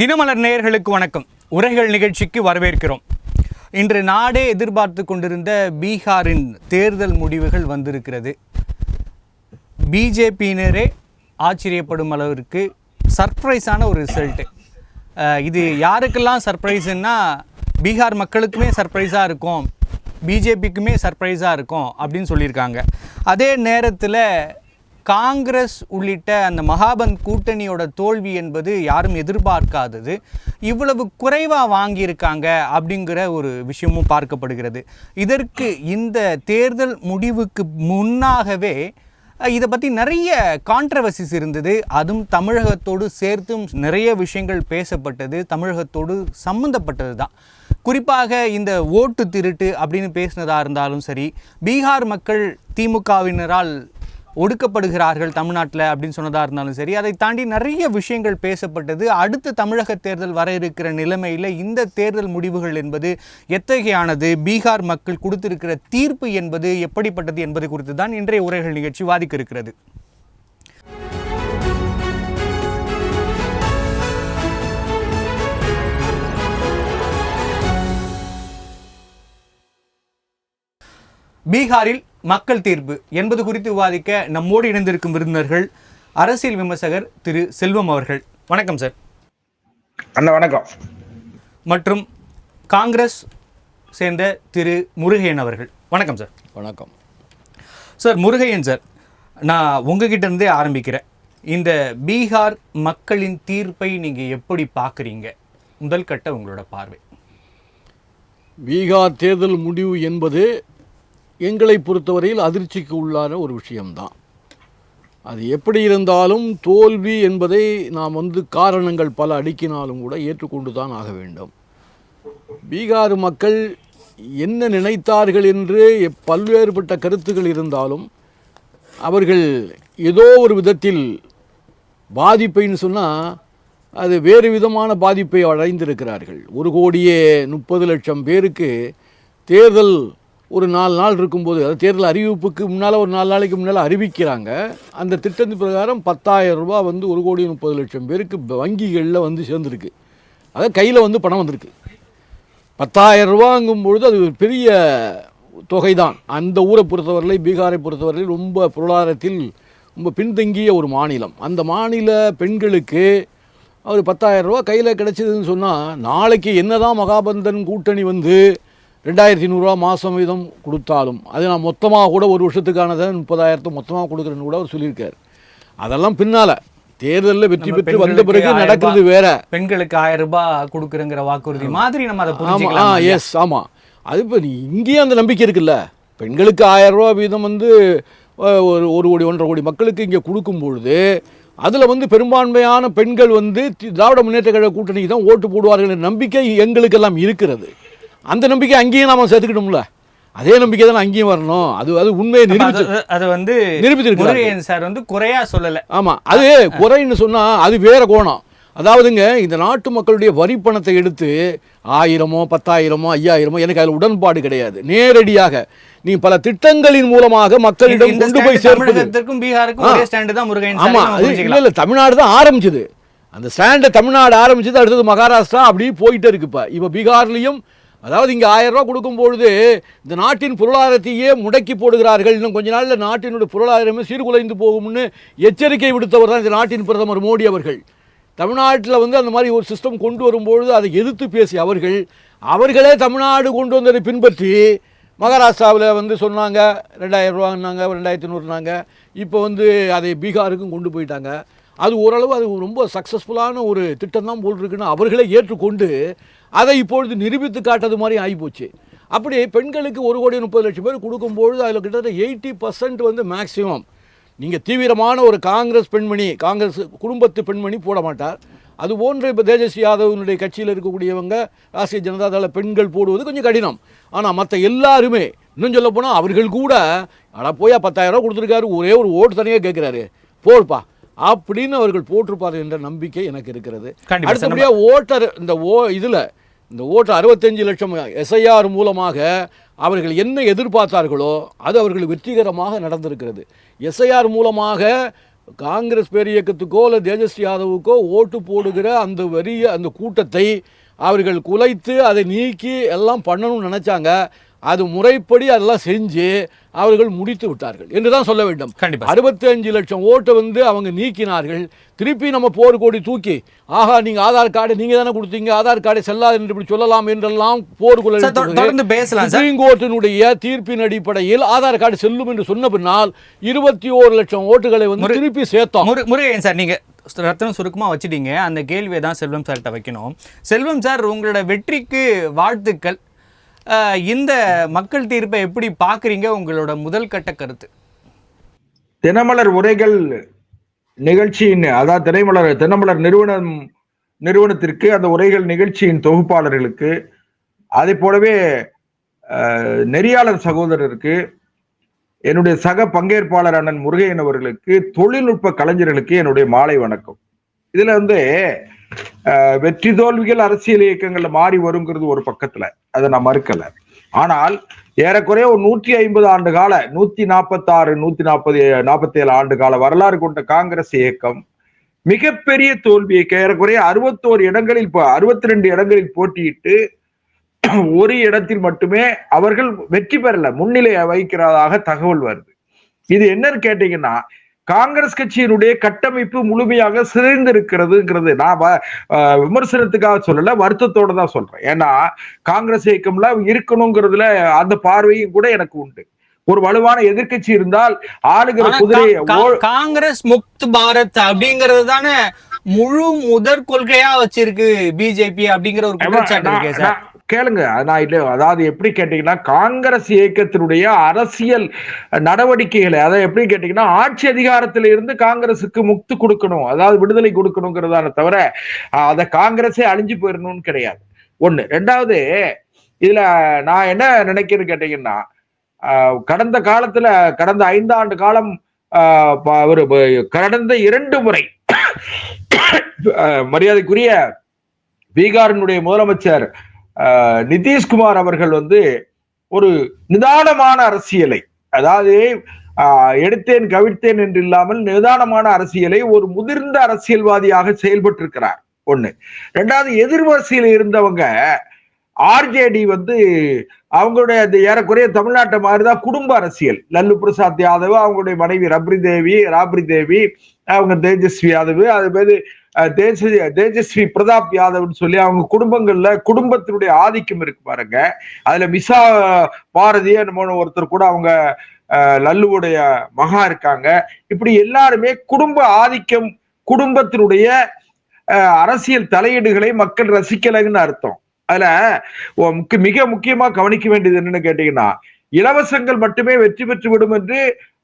தினமலர் நேயர்களுக்கு வணக்கம். உரைகள் நிகழ்ச்சிக்கு வரவேற்கிறோம். இன்று நாடே எதிர்பார்த்து கொண்டிருந்த பீகாரின் தேர்தல் முடிவுகள் வந்திருக்கிறது. பிஜேபியினரே ஆச்சரியப்படும் அளவிற்கு சர்ப்ரைஸான ஒரு ரிசல்ட்டு. இது யாருக்கெல்லாம் சர்ப்ரைஸுன்னா பீகார் மக்களுக்குமே சர்ப்ரைஸாக இருக்கும், பிஜேபிக்குமே சர்ப்ரைஸாக இருக்கும் அப்படின்னு சொல்லியிருக்காங்க. அதே நேரத்தில் காங்கிரஸ் உள்ளிட்ட அந்த மகாபந்த் கூட்டணியோட தோல்வி என்பது யாரும் எதிர்பார்க்காதது. இவ்வளவு குறைவாக வாங்கியிருக்காங்க அப்படிங்கிற ஒரு விஷயமும் பார்க்கப்படுகிறது. இதற்கு இந்த தேர்தல் முடிவுக்கு முன்னாகவே இதை பற்றி நிறைய கான்ட்ரவர்சிஸ் இருந்தது. அதுவும் தமிழகத்தோடு சேர்த்தும் நிறைய விஷயங்கள் பேசப்பட்டது. தமிழகத்தோடு சம்மந்தப்பட்டது தான். குறிப்பாக இந்த ஓட்டு திருட்டு அப்படின்னு பேசினதாக இருந்தாலும் சரி, பீகார் மக்கள் திமுகவினரால் ஒடுக்கப்படுகிறார்கள் தமிழ்நாட்டில் அப்படின்னு சொன்னதாக இருந்தாலும் சரி, அதை தாண்டி நிறைய விஷயங்கள் பேசப்பட்டது. அடுத்த தமிழக தேர்தல் வர இருக்கிற நிலைமையில் இந்த தேர்தல் முடிவுகள் என்பது எத்தகையானது, பீகார் மக்கள் கொடுத்திருக்கிற தீர்ப்பு என்பது எப்படிப்பட்டது என்பது குறித்து தான் இன்றைய உரைகள் நிகழ்ச்சி வாதிக்க இருக்கிறது. பீகாரில் மக்கள் தீர்ப்பு என்பது குறித்து விவாதிக்க நம்மோடு இணைந்திருக்கும் விருந்தினர்கள் அரசியல் விமர்சகர் திரு செல்வம் அவர்கள். வணக்கம் சார். அண்ணா வணக்கம். மற்றும் காங்கிரஸ் சேர்ந்த திரு முருகையன் அவர்கள். வணக்கம் சார். வணக்கம் சார். முருகையன் சார், நான் உங்ககிட்ட இருந்தே ஆரம்பிக்கிறேன். இந்த பீகார் மக்களின் தீர்ப்பை நீங்கள் எப்படி பார்க்குறீங்க? முதல் கட்ட உங்களோட பார்வை. பீகார் தேர்தல் முடிவு என்பது எங்களை பொறுத்தவரையில் அதிர்ச்சிக்கு உள்ளான ஒரு விஷயம்தான். அது எப்படி இருந்தாலும் தோல்வி என்பதை நாம் காரணங்கள் பல அடுக்கினாலும் கூட ஏற்றுக்கொண்டு தான் ஆக வேண்டும். பீகார் மக்கள் என்ன நினைத்தார்கள் என்று பல்வேறுபட்ட கருத்துக்கள் இருந்தாலும் அவர்கள் ஏதோ ஒரு விதத்தில் பாதிப்பைன்னு சொன்னால் அது வேறு விதமான பாதிப்பை அடைந்திருக்கிறார்கள். 1,30,00,000 பேருக்கு தேர்தல் ஒரு 4 நாள் இருக்கும்போது, அது தேர்தல் அறிவிப்புக்கு முன்னால் ஒரு 4 நாளைக்கு முன்னால் அறிவிக்கிறாங்க. அந்த திட்டத்தின் பிரகாரம் 10,000 ரூபா 1,30,00,000 பேருக்கு வங்கிகளில் சேர்ந்துருக்கு. அதாவது கையில் பணம் வந்திருக்கு. 10,000 ரூபாங்கும்பொழுது அது ஒரு பெரிய தொகை தான். அந்த ஊரை பொறுத்தவரையில், பீகாரை பொறுத்தவரையில் ரொம்ப பொருளாதாரத்தில் ரொம்ப பின்தங்கிய ஒரு மாநிலம். அந்த மாநில பெண்களுக்கு ஒரு 10,000 ரூபா கையில் கிடச்சிதுன்னு சொன்னால், நாளைக்கு என்ன தான் மகாபந்தன் கூட்டணி 2,500 ரூபா மாதம் வீதம் கொடுத்தாலும், அது நான் மொத்தமாக கூட ஒரு வருஷத்துக்கானதை 30,000 மொத்தமாக கொடுக்குறேன்னு கூட அவர் சொல்லியிருக்கார். அதெல்லாம் பின்னால் தேர்தலில் வெற்றி பெற்று வந்த பிறகு நடக்கிறது வேற. பெண்களுக்கு 1000 ரூபாய் கொடுக்குறங்கிற வாக்குறுதி மாதிரி நம்ம அதை புரிஞ்சுக்கலாம். எஸ், ஆமாம். அது இப்போ இங்கேயும் அந்த நம்பிக்கை இருக்குல்ல. பெண்களுக்கு 1000 ரூபா வீதம் ஒரு கோடி 1.5 கோடி மக்களுக்கு இங்கே கொடுக்கும்பொழுது அதில் பெரும்பான்மையான பெண்கள் திராவிட முன்னேற்ற கழக கூட்டணிக்கு தான் ஓட்டு போடுவார்கள் என்ற நம்பிக்கை எங்களுக்கெல்லாம் இருக்கிறது. அந்த நம்பிக்கை அங்கேயும் நாம சேர்த்துக்கிட்டோம்ல. அதே நம்பிக்கை தான் அங்கேயும் வரணும். அது உண்மையை நிரூபித்திருக்கிறார் சார். குறையா சொல்லலை. ஆமாம், அது குறைன்னு சொன்னால் அது வேற கோணம். அதாவதுங்க, இந்த நாட்டு மக்களுடைய வரி பணத்தை எடுத்து 1000மோ 10,000மோ 5,000மோ எனக்கு அதில் உடன்பாடு கிடையாது. நேரடியாக நீ பல திட்டங்களின் மூலமாக மக்களிடம் கொண்டு போய் சேர்ப்பதற்கும் பீகாருக்கும். ஆமாம், அது இல்லை, தமிழ்நாடு தான் ஆரம்பிச்சது. அந்த ஸ்டாண்டை தமிழ்நாடு ஆரம்பிச்சது. அடுத்தது மகாராஷ்டிரா, அப்படி போயிட்டே இருக்கு. இப்போ பீகார்லையும் அதாவது இங்கே 1000 ரூபா கொடுக்கும்பொழுது இந்த நாட்டின் பொருளாதாரத்தையே முடக்கி போடுகிறார்கள். இன்னும் கொஞ்ச நாளில் நாட்டினுடைய பொருளாதாரமே சீர்குலைந்து போகும்னு எச்சரிக்கை விடுத்தவர் தான் இந்த நாட்டின் பிரதமர் மோடி அவர்கள். தமிழ்நாட்டில் அந்த மாதிரி ஒரு சிஸ்டம் கொண்டு வரும்பொழுது அதை எதிர்த்து பேசி அவர்களே தமிழ்நாடு கொண்டு வந்ததை பின்பற்றி மகாராஷ்டிராவில் சொன்னாங்க 2,000 ரூபான்னாங்க, 2,500னாங்க. இப்போ அதை பீகாருக்கும் கொண்டு போயிட்டாங்க. அது ஓரளவு அது ரொம்ப சக்ஸஸ்ஃபுல்லான ஒரு திட்டம் தான் போல் இருக்குன்னு அவர்களே ஏற்றுக்கொண்டு அதை இப்பொழுது நிரூபித்து காட்டது மாதிரி ஆகிப்போச்சு. அப்படி பெண்களுக்கு 1,30,00,000 பேர் கொடுக்கும்பொழுது அதில் கிட்டத்தட்ட 80% மேக்சிமம் நீங்கள் தீவிரமான ஒரு காங்கிரஸ் பெண்மணி, காங்கிரஸ் குடும்பத்து பெண்மணி போட மாட்டார். அது போன்ற இப்போ தேஜஸ்வி யாதவனுடைய கட்சியில் இருக்கக்கூடியவங்க, ராஷ்ட்ரிய ஜனதா தள பெண்கள் போடுவது கொஞ்சம் கடினம். ஆனால் மற்ற எல்லாருமே, இன்னும் சொல்ல போனால் அவர்கள் கூட போய் 10,000 ரூபா கொடுத்துருக்காரு, ஒரே ஒரு ஓட்டு தனியாக கேட்குறாரு, போடுப்பா அப்படின்னு அவர்கள் போட்டிருப்பார் என்ற நம்பிக்கை எனக்கு இருக்கிறது. அடுத்தபடியாக ஓட்டர் இந்த ஓட்டு 65 லட்சம் எஸ்ஐஆர் மூலமாக அவர்கள் என்ன எதிர்பார்த்தார்களோ அது அவர்கள் வெற்றிகரமாக நடந்திருக்கிறது. எஸ்ஐஆர் மூலமாக காங்கிரஸ் பேரியக்கத்துக்கோ இல்லை தேஜஸ்வி யாதவுக்கோ ஓட்டு போடுகிற அந்த கூட்டத்தை அவர்கள் குலைத்து அதை நீக்கி எல்லாம் பண்ணணும்னு நினைச்சாங்க. அது முறைப்படி அதெல்லாம் செஞ்சு அவர்கள் முடித்து விட்டார்கள் என்று தான் சொல்ல வேண்டும். 65 லட்சம் ஓட்டை அவங்க நீக்கினார்கள். திருப்பி நம்ம போர்க்கொடி தூக்கி ஆஹா நீங்க ஆதார் கார்டு நீங்க தானே கொடுத்தீங்க, ஆதார் கார்டை செல்லாது என்று இப்படி சொல்லலாம் என்றெல்லாம் போர்க்குள்ள சுப்ரீம் கோர்ட்டினுடைய தீர்ப்பின் அடிப்படையில் ஆதார் கார்டு செல்லும் என்று சொன்ன பின்னால் 21 லட்சம் ஓட்டுகளை திருப்பி சேர்த்தோம். முருகன் சார், நீங்க ரத்தனம் சுருக்கமாக வச்சுட்டீங்க. அந்த கேள்வியை தான் செல்வம் சார்கிட்ட வைக்கணும். செல்வம் சார், உங்களோட வெற்றிக்கு வாழ்த்துக்கள். இந்த மக்கள் தீர்ப்பை எப்படி பார்க்குறீங்க? உங்களோட முதல் கட்ட கருத்து. தினமலர் உரைகள் நிகழ்ச்சியின், அதாவது தினமலர் நிறுவனத்திற்கு, அந்த உரைகள் நிகழ்ச்சியின் தொகுப்பாளர்களுக்கு, அதே போலவே நெறியாளர் சகோதரருக்கு, என்னுடைய சக பங்கேற்பாளர் அண்ணன் முருகையன் அவர்களுக்கு, தொழில்நுட்ப கலைஞர்களுக்கு என்னுடைய மாலை வணக்கம். இதுல வெற்றி தோல்விகள் அரசியல் இயக்கங்கள்ல மாறி வருங்கிறது ஒரு பக்கத்துல, அதை நான் மறுக்கல. ஆனால் ஏறக்குறைய ஒரு 150 ஆண்டு கால 147 ஆண்டு கால வரலாறு கொண்ட காங்கிரஸ் இயக்கம் மிகப்பெரிய தோல்வியை, ஏறக்குறைய 62 இடங்களில் போட்டியிட்டு ஒரு இடத்தில் மட்டுமே அவர்கள் வெற்றி பெறல, முன்னிலை வகிக்கிறதாக தகவல் வருது. இது என்னன்னு கேட்டீங்கன்னா, காங்கிரஸ் கட்சியினுடைய கட்டமைப்பு முழுமையாக சிதைந்திருக்கிறதுங்கிறது நான் விமர்சனத்துக்காக சொல்லல, வருத்தத்தோட தான் சொல்றேன். ஏன்னா காங்கிரஸ் இயக்கம்ல இருக்கணுங்கிறதுல அந்த பார்வையும் கூட எனக்கு உண்டு. ஒரு வலுவான எதிர்கட்சி இருந்தால் ஆளுகிற குதிரை காங்கிரஸ் முக்த் பாரத் அப்படிங்கிறது தானே முழு முதற் கொள்கையா வச்சிருக்கு பிஜேபி அப்படிங்கிற ஒரு குற்றச்சாட்டு இருக்கு சார். கேளுங்க, நான் இல்லை, அதாவது எப்படி கேட்டீங்கன்னா, காங்கிரஸ் இயக்கத்தினுடைய அரசியல் நடவடிக்கைகளை, அதை எப்படி கேட்டீங்கன்னா, ஆட்சி அதிகாரத்தில இருந்து காங்கிரசுக்கு முக்து கொடுக்கணும், அதாவது விடுதலை கொடுக்கணுங்கிறதான தவிர அதை காங்கிரஸே அழிஞ்சு போயிடணும்னு கிடையாது. ஒண்ணு. ரெண்டாவது, இதுல நான் என்ன நினைக்கிறேன்னு கேட்டீங்கன்னா, கடந்த 5 ஆண்டு காலம் கடந்த 2 முறை மரியாதைக்குரிய பீகாரினுடைய முதலமைச்சர் நிதிஷ்குமார் அவர்கள் ஒரு நிதானமான அரசியலை, அதாவது எடுத்தேன் கவிழ்த்தேன் என்று இல்லாமல் நிதானமான அரசியலை ஒரு முதிர்ந்த அரசியல்வாதியாக செயல்பட்டு இருக்கிறார். ஒண்ணு. ரெண்டாவது, எதிர்வரிசையில் இருந்தவங்க ஆர்ஜேடி அவங்களுடைய ஏறக்குறைய தமிழ்நாட்டை மாதிரிதான் குடும்ப அரசியல். லல்லு பிரசாத் யாதவ், அவங்களுடைய மனைவி ராப்ரி தேவி, அவங்க தேஜஸ்வி யாதவ், அது பேரு தேஜஸ்வி பிரதாப் யாதவ்னு சொல்லி அவங்க குடும்பத்தினுடைய ஆதிக்கம் இருக்கு பாருங்க. அதுல மிசா பாரதி ஒருத்தர் கூட அவங்க லல்லுவுடைய மகா இருக்காங்க. இப்படி எல்லாருமே குடும்ப ஆதிக்கம், குடும்பத்தினுடைய அரசியல் தலையீடுகளை மக்கள் ரசிக்கலைன்னு அர்த்தம். அதுல மிக முக்கியமா கவனிக்க வேண்டியது என்னன்னு கேட்டீங்கன்னா, இலவசங்கள் மட்டுமே வெற்றி பெற்று விடும் என்று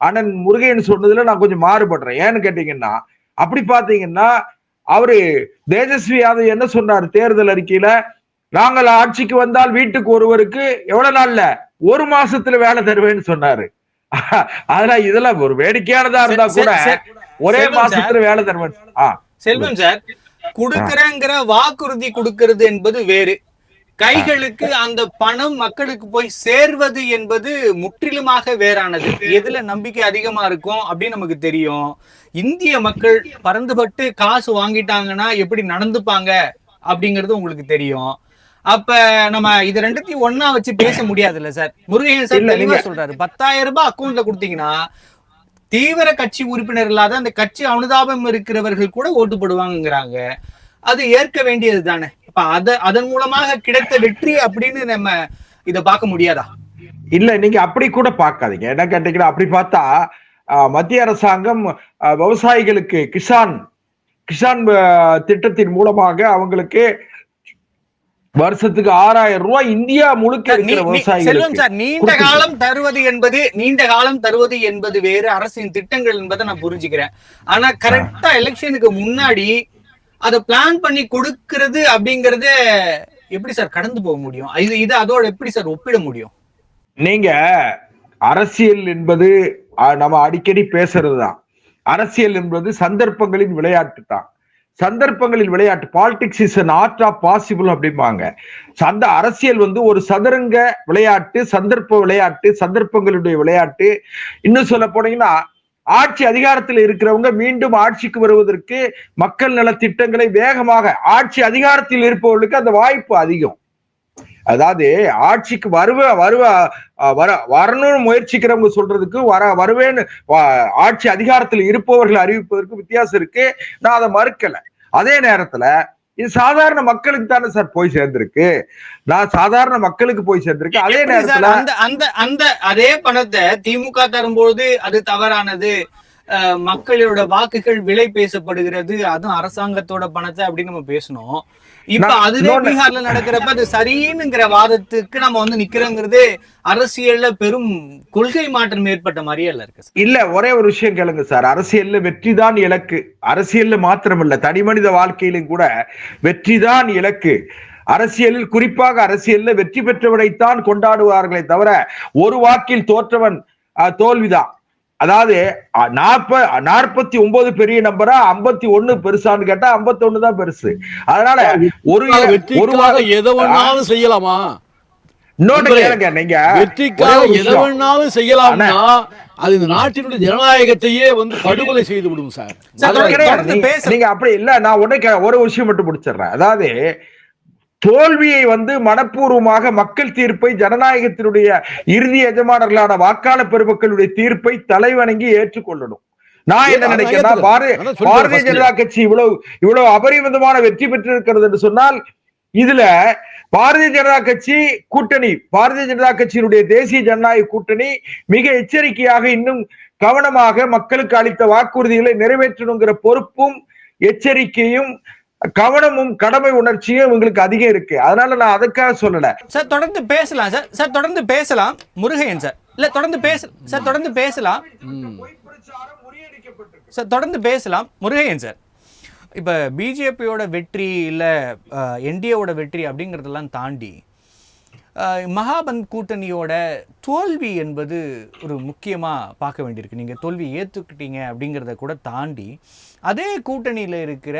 அண்ணன் முருகையன் சொன்னதுல நான் கொஞ்சம் மாறுபடுறேன். ஏன்னு கேட்டீங்கன்னா, அப்படி பாத்தீங்கன்னா அவரு தேஜஸ்வி யாதவ் என்ன சொன்னார் தேர்தல் அறிக்கையில, நாங்கள் ஆட்சிக்கு வந்தால் வீட்டுக்கு ஒருவருக்கு எவ்வளவு நாள்ல 1 மாசத்துல வேலை தருவேன்னு சொன்னாரு. அதெல்லாம் இதெல்லாம் ஒரு வேடிக்கையானதா இருந்தா கூட ஒரே மாசத்துல வேலை தருவேன். செல்வம் சார், கொடுக்கறங்கிற வாக்குறுதி கொடுக்கிறது என்பது வேறு, கைகளுக்கு அந்த பணம் மக்களுக்கு போய் சேர்வது என்பது முற்றிலுமாக வேறானது. எதுல நம்பிக்கை அதிகமா இருக்கும் அப்படின்னு நமக்கு தெரியும். இந்திய மக்கள் பறந்துபட்டு காசு வாங்கிட்டாங்கன்னா எப்படி நடந்துப்பாங்க அப்படிங்கிறது உங்களுக்கு தெரியும். அப்ப நம்ம இது ரெண்டுத்தையும் ஒன்னா வச்சு பேச முடியாதுல்ல சார். முருகையன் சார் தெளிவா சொல்றாரு, 10,000 ரூபாய் அக்கௌண்ட்ல கொடுத்தீங்கன்னா தீவிர கட்சி உறுப்பினர் இல்லாத அந்த கட்சி அனுதாபம் இருக்கிறவர்கள் கூட ஓட்டு போடுவாங்கிறாங்க. அது ஏற்க வேண்டியது தானே. அப்ப அதன் மூலமாக கிடைத்த வெற்றி அப்படின்னு நம்ம இத பார்க்க முடியாதா? இல்ல, நீங்க அப்படி கூட பார்க்காதீங்க. என்ன கேட்டீங்கன்னா, அப்படி பார்த்தா மத்திய அரசாங்கம் விவசாயிகளுக்கு கிசான் திட்டத்தின் மூலமாக அவங்களுக்கு வருஷத்துக்கு 6,000 ரூபாய் இந்தியா முழுக்க இருக்கிற விவசாயிகளுக்கு நீண்ட காலம் தருவது என்பது வேறு, அரசின் திட்டங்கள் என்பதை நான் புரிஞ்சுக்கிறேன். ஆனா கரெக்டா எலெக்ஷனுக்கு முன்னாடி அதை பிளான் பண்ணி கொடுக்கிறது அப்படிங்கறது எப்படி சார் கடந்து போக முடியும்? இது அதோட எப்படி சார் ஒப்பிட முடியும்? நீங்க அரசியல் என்பது நம்ம அடிக்கடி பேசுறதுதான். அரசியல் என்பது சந்தர்ப்பங்களின் விளையாட்டு தான். சந்தர்ப்பங்களில் விளையாட்டு, politics is an art of possible அப்படிம்பாங்க. அந்த அரசியல் ஒரு சதுரங்க விளையாட்டு, சந்தர்ப்ப விளையாட்டு, சந்தர்ப்பங்களுடைய விளையாட்டு. இன்னும் சொல்ல போனீங்கன்னா, ஆட்சி அதிகாரத்தில் இருக்கிறவங்க மீண்டும் ஆட்சிக்கு வருவதற்கு மக்கள் நல திட்டங்களை வேகமாக ஆட்சி அதிகாரத்தில் இருப்பவர்களுக்கு அந்த வாய்ப்பு அதிகம். அதாவது ஆட்சிக்கு வரணும்னு முயற்சிக்கிறவங்க சொல்றதுக்கு வருவேன்னு ஆட்சி அதிகாரத்தில் இருப்பவர்கள் அறிவிப்பதற்கு வித்தியாசம் இருக்கு. நான் அதை மறுக்கல. அதே நேரத்துல இது சாதாரண மக்களுக்கு தானே சார் போய் சேர்ந்திருக்கு. சாதாரண மக்களுக்கு போய் சேர்ந்திருக்கு. அதே நேரத்துல அந்த அதே பணத்தை திமுக தரும்போது அது தவறானது, மக்களோட வாக்குகள் விலை பேசப்படுகிறது, அதுவும் அரசாங்கத்தோட பணத்தை அப்படின்னு நம்ம பேசணும். இப்ப அதுவே பீகார்ல நடக்கிறப்ப அது சரின்னுங்கிற வாதத்துக்கு நம்ம வந்து நிக்கிறோங்கிறது அரசியல்ல பெரும் கொள்கை மாற்றம் ஏற்பட்ட மாதிரியே இருக்கு. இல்ல, ஒரே ஒரு விஷயம் கேளுங்க சார். அரசியல்ல வெற்றிதான் இலக்கு. அரசியல்ல மாத்திரமல்ல, தனி மனித வாழ்க்கையிலும் கூட வெற்றிதான் இலக்கு. அரசியலில், குறிப்பாக அரசியல்ல வெற்றி பெற்றவனைத்தான் கொண்டாடுவார்களே தவிர ஒரு வாக்கில் தோற்றவன் தோல்விதான். அதாவது 49 பெரிய நம்பரா 51 பெருசான்னு கேட்டா 51 தான் பெருசு. அதனால ஒரு எதை வேணாலும் செய்யலாமா? இன்னொன்று கேளுங்க, நீங்க வெற்றிக்காக எதை வேணாலும் செய்யலாம்னா அது இந்த நாட்டினுடைய ஜனநாயகத்தையே வந்து படுகொலை செய்து விடும் சார். நீங்க அப்படி இல்ல. நான் ஒரு விஷயம் மட்டும் முடிச்சிடுறேன். அதாவது தோல்வியை வந்து மனப்பூர்வமாக மக்கள் தீர்ப்பை, ஜனநாயகத்தினுடைய இறுதி எஜமானர்களான வாக்காளர் பெருமக்களுடைய தீர்ப்பை தலைவணங்கி ஏற்றுக்கொள்ளணும். நான் என்ன நினைக்கிறேன், பாரதிய ஜனதா கட்சி இவ்வளவு அபரிமிதமான வெற்றி பெற்றிருக்கிறது என்று சொன்னால் இதுல பாரதிய ஜனதா கட்சி கூட்டணி, பாரதிய ஜனதா கட்சியினுடைய தேசிய ஜனநாயக கூட்டணி மிக எச்சரிக்கையாக இன்னும் கவனமாக மக்களுக்கு அளித்த வாக்குறுதிகளை நிறைவேற்றணுங்கிற பொறுப்பும் எச்சரிக்கையும் கவனமும் கடமை உணர்ச்சியும் உங்களுக்கு அதிகம் இருக்கு. அதனால நான் அதுக்காக சொல்லல சார். தொடர்ந்து பேசலாம் சார் தொடர்ந்து பேசலாம் முருகையன் சார். இல்ல தொடர்ந்து பேசலாம் சார். தொடர்ந்து பேசலாம் முருகையன் சார். இப்ப பிஜேபியோட வெற்றி இல்ல என்டிஏவோட வெற்றி அப்படிங்கறதெல்லாம் தாண்டி மகாபந்த் கூட்டணியோட தோல்வி என்பது ஒரு முக்கியமாக பார்க்க வேண்டியிருக்கு. நீங்கள் தோல்வி ஏற்றுக்கிட்டீங்க அப்படிங்கிறத கூட தாண்டி அதே கூட்டணியில் இருக்கிற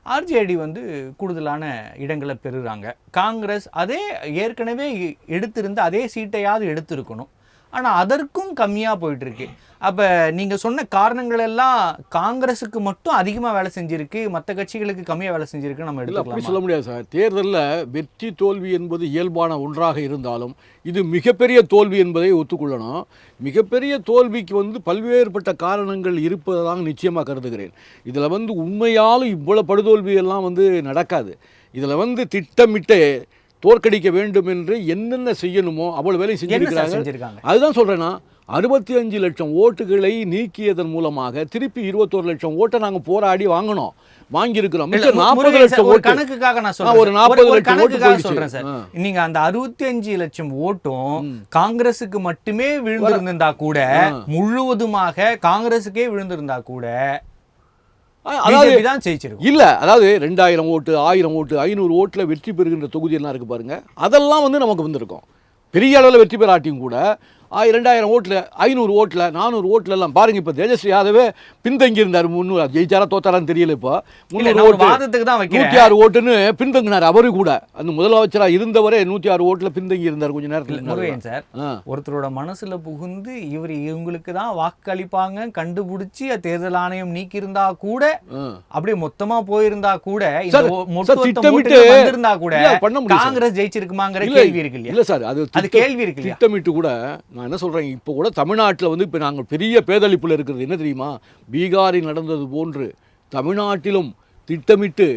ஆர்ஜேடி வந்து கூடுதலான இடங்களை பெறுறாங்க. காங்கிரஸ் அதே ஏற்கனவே எடுத்திருந்த அதே சீட்டையாவது எடுத்திருக்கணும், ஆனால் அதற்கும் கம்மியாக போயிட்டுருக்கு. அப்போ நீங்கள் சொன்ன காரணங்கள் எல்லாம் காங்கிரஸுக்கு மட்டும் அதிகமாக வேலை செஞ்சுருக்கு, மற்ற கட்சிகளுக்கு கம்மியாக வேலை செஞ்சுருக்கு நம்ம எடுத்துக்கலாம். சொல்ல முடியாது சார். தேர்தலில் வெற்றி தோல்வி என்பது இயல்பான ஒன்றாக இருந்தாலும் இது மிகப்பெரிய தோல்வி என்பதை ஒத்துக்கொள்ளணும். மிகப்பெரிய தோல்விக்கு வந்து பல்வேறுபட்ட காரணங்கள் இருப்பதாக நிச்சயமாக கருதுகிறேன். இதில் வந்து உண்மையாலும் இவ்வளோ படுதோல்வியெல்லாம் வந்து நடக்காது. இதில் வந்து திட்டமிட்டு தோற்கடிக்க வேண்டும் என்று என்னென்ன செய்யணுமோ அவ்வளோ வேலை செஞ்சிருக்கிறாங்க. அதுதான் சொல்கிறேன்னா 65 லட்சம் ஓட்டுகளை நீக்கியதன் மூலமாக திருப்பி 21 லட்சம் ஓட்டை நாங்கள் போராடி வாங்கியிருக்கிறோம். 40 லட்சம் ஓட்டு கணக்குக்காக நான் சொல்றேன். ஒரு 40 லட்சம் ஓட்டு சொல்றேன் சார். நீங்க அந்த 65 லட்சம் ஓட்டும் காங்கிரசுக்கு மட்டுமே விழுந்திருந்தா கூட, முழுவதுமாக காங்கிரசுக்கே விழுந்திருந்தா கூட இல்ல, அதாவது 2000 ஓட்டு, 1000 ஓட்டு, 500 ஓட்டுல வெற்றி பெறுகின்ற தொகுதி எல்லாம் இருக்கு பாருங்க. அதெல்லாம் வந்து நமக்கு வந்திருக்கும். பெரிய அளவில் வெற்றி பெறாட்டியும் கூட 2000 ஓட்டில், 500 ஓட்டில், 400 ஓட்டில் எல்லாம் பாருங்க. இப்போ தேஜஸ்வி யாதவே பின்தங்கி இருந்தார். 300 ஜெயிச்சாரா தோத்தாரான்னு தெரியல. இப்போ 300 ஓட்டு 106 ஓட்டுன்னு பின்தங்கினார். அவரு கூட அந்த முதலமைச்சராக இருந்தவரே 106 ஓட்டுல பின்தங்கி இருந்தார் கொஞ்ச நேரத்தில். சார், ஒருத்தரோட மனசுல புகுந்து இவங்களுக்கு தான் வாக்களிப்பாங்க கண்டுபிடிச்சி தேர்தல் ஆணையம் நீக்கி இருந்தா கூட, அப்படியே மொத்தமா போயிருந்தா கூட, இருந்தா கூட காங்கிரஸ் ஜெயிச்சிருக்குமாங்கிற கேள்வி இருக்கு இல்லையா? இல்ல சார், அது கேள்வி இருக்கு. திட்டமிட்டு கூட நான் என்ன சொல்கிறேன், இப்போ கூட தமிழ்நாட்டில் வந்து இப்போ நாங்கள் பெரிய பேதளிப்பில் இருக்கிறது என்ன தெரியுமா? பீகாரில் நடந்தது போன்று தமிழ்நாட்டிலும் திட்டமிட்டு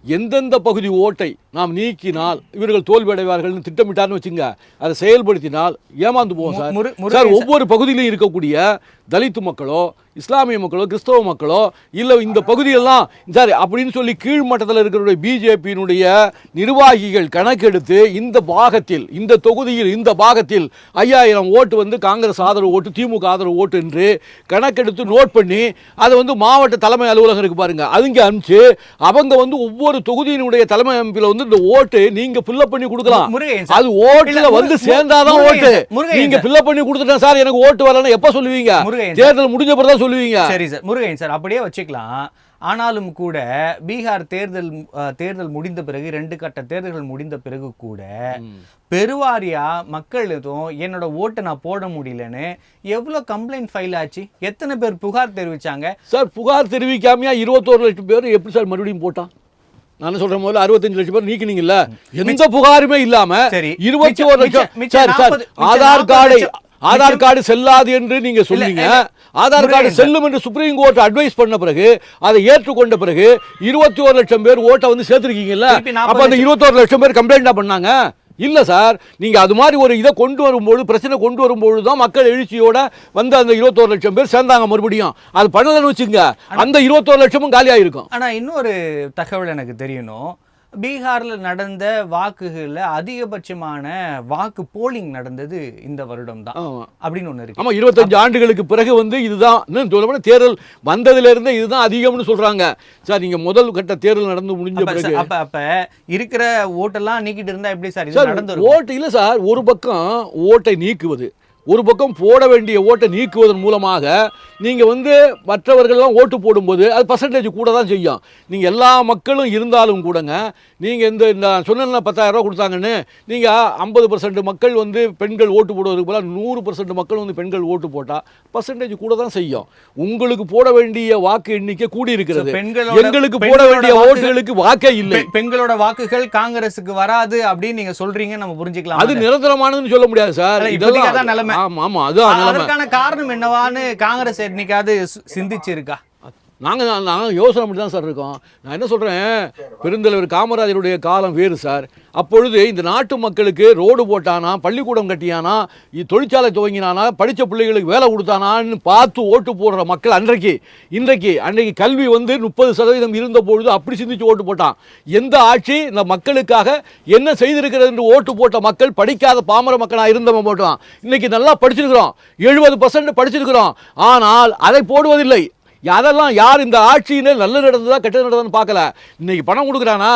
எந்தெந்த பகுதி ஓட்டை நாம் நீக்கினால் இவர்கள் தோல்வி அடைவார்கள் திட்டமிட்டார்னு வச்சுங்க, அதை செயல்படுத்தினால் ஏமாந்து போவோம் சார். சார், ஒவ்வொரு பகுதியிலும் இருக்கக்கூடிய தலித்து மக்களோ, இஸ்லாமிய மக்களோ, கிறிஸ்தவ மக்களோ, இல்லை இந்த பகுதியெல்லாம் சார் அப்படின்னு சொல்லி கீழ்மட்டத்தில் இருக்கிற பிஜேபியினுடைய நிர்வாகிகள் கணக்கெடுத்து இந்த பாகத்தில், இந்த தொகுதியில், இந்த பாகத்தில் 5000 ஓட்டு வந்து காங்கிரஸ் ஆதரவு ஓட்டு, திமுக ஆதரவு ஓட்டு என்று கணக்கெடுத்து நோட் பண்ணி அதை வந்து மாவட்ட தலைமை அலுவலகம் இருக்கு பாருங்க, அதுங்க அனுப்பிச்சு அவங்க வந்து ஒவ்வொரு தொகுதியினுடைய தலைமை அமைப்பில் வந்து இந்த ஓட்டு நீங்க ஃபில்அப் பண்ணி கொடுக்கலாம். அது ஓட்டுல வந்து சேர்ந்தாதான் ஓட்டு. நீங்க ஃபில்அப் பண்ணி கொடுத்துட்டேன் சார் எனக்கு ஓட்டு வரலன்னு எப்ப சொல்லுவீங்க? தேர்தல் முடிஞ்ச பிறகு தான் சொல்லுவீங்க. சரி சார், முருகன் சார், அப்படியே வச்சுக்கலாம். ஆனாலும் கூட பீகார் தேர்தல் முடிந்த பிறகு 2 கட்ட தேர்தல்கள் முடிந்த பிறகு கூட பெருவாரியா மக்கள் எதுவும் என்னோட ஓட்டை நான் போட முடியலன்னு எவ்வளோ கம்ப்ளைண்ட் ஃபைல் ஆச்சு, எத்தனை பேர் புகார் தெரிவிச்சாங்க சார்? புகார் தெரிவிக்காமையா 21 லட்சம் பேர் எப்படி சார் மறுபடியும் போட்டான்? நான் சொல்றேன், முதல்ல 65 லட்சம் பேர் நீக்கினீங்கல்ல, எந்த புகாருமே இல்லாம 21 லட்சம். சார் ஆதார் கார்டு செல்லாது என்று நீங்க சொன்னீங்க. ஆதார் கார்டு செல்லும் என்று சுப்ரீம் கோர்ட் அட்வைஸ் பண்ண பிறகு அதை ஏற்றுக்கொண்ட பிறகு 21 லட்சம் பேர் ஓட்டை வந்து சேர்த்திருக்கீங்கல்ல. அப்ப அந்த 21 லட்சம் பேர் கம்ப்ளைண்ட் பண்ணாங்க இல்ல சார்? நீங்க அது மாதிரி ஒரு இதை கொண்டு வரும்போது, பிரச்சனை கொண்டு வரும்போது தான் மக்கள் எழுச்சியோட வந்து அந்த 21 லட்சம் பேர் சேர்ந்தாங்க. மறுபடியும் அது பண்ணலன்னு வச்சுங்க, அந்த 21 லட்சமும் காலியா இருக்கும். ஆனா இன்னொரு தகவல் எனக்கு தெரியணும். பீகார்ல நடந்த வாக்குகள்ல அதிகபட்சமான வாக்கு போலிங் நடந்தது இந்த வருடம் தான் அப்படின்னு ஒண்ணு இருக்கு. ஆமா, 25 ஆண்டுகளுக்கு பிறகு வந்து இதுதான் தேர்தல் வந்ததுல இருந்து இதுதான் அதிகம்னு சொல்றாங்க சார். நீங்க முதல் கட்ட தேர்தல் நடந்து முடிஞ்ச பிறகு அப்ப இருக்கிற ஓட்டெல்லாம் நீக்கிட்டு இருந்தா எப்படி சார் இது நடந்துரும்? ஓட்டு இல்ல சார், ஒரு பக்கம் ஓட்டை நீக்குவது, ஒரு பக்கம் போட வேண்டிய ஓட்டை நீக்குவதன் மூலமாக நீங்கள் வந்து மற்றவர்கள்லாம் ஓட்டு போடும்போது அது பர்சன்டேஜ் கூட தான் செய்யும். நீங்கள் எல்லா மக்களும் இருந்தாலும் கூடங்க, நீங்கள் இந்த சொன்ன 10,000 ரூபா கொடுத்தாங்கன்னு நீங்கள் 50% மக்கள் வந்து பெண்கள் ஓட்டு போடுவதற்கு போல 100% மக்கள் வந்து பெண்கள் ஓட்டு போட்டால் பர்சன்டேஜ் கூட தான் செய்யும். உங்களுக்கு போட வேண்டிய வாக்கு எண்ணிக்கை கூடி இருக்கிறது, எங்களுக்கு போட வேண்டிய ஓட்டுகளுக்கு வாக்கே இல்லை. பெண்களோட வாக்குகள் காங்கிரஸுக்கு வராது அப்படின்னு நீங்க சொல்றீங்க, நம்ம புரிஞ்சுக்கலாம். அது நிரந்தரமானதுன்னு சொல்ல முடியாது சார். இதெல்லாம் நிலைமை. அதற்கான காரணம் என்னவான்னு காங்கிரஸ் என்னைக்காவது சிந்திச்சிருக்கா? நாங்கள் யோசனை மட்டும் தான் சார் இருக்கோம். நான் என்ன சொல்கிறேன், பெருந்தலைவர் காமராஜருடைய காலம் வேறு சார். அப்பொழுது இந்த நாட்டு மக்களுக்கு ரோடு போட்டானா, பள்ளிக்கூடம் கட்டியானா, தொழிற்சாலை துவங்கினானா, படித்த பிள்ளைகளுக்கு வேலை கொடுத்தானான்னு பார்த்து ஓட்டு போடுற மக்கள் அன்றைக்கு கல்வி வந்து 30% இருந்த பொழுது அப்படி சிந்திச்சு ஓட்டு போட்டான். எந்த ஆட்சி இந்த மக்களுக்காக என்ன செய்திருக்கிறது என்று ஓட்டு போட்ட மக்கள் படிக்காத பாமர மக்களாக இருந்தவன் போட்டான். இன்னைக்கு நல்லா படிச்சிருக்கிறோம், 70% படிச்சிருக்கிறோம், ஆனால் அதை போடுவதில்லை. அதெல்லாம் யார் இந்த ஆட்சியினே நல்ல நடந்ததா கெட்டது நடந்ததுன்னு பார்க்கல. இன்னைக்கு பணம் கொடுக்குறானா,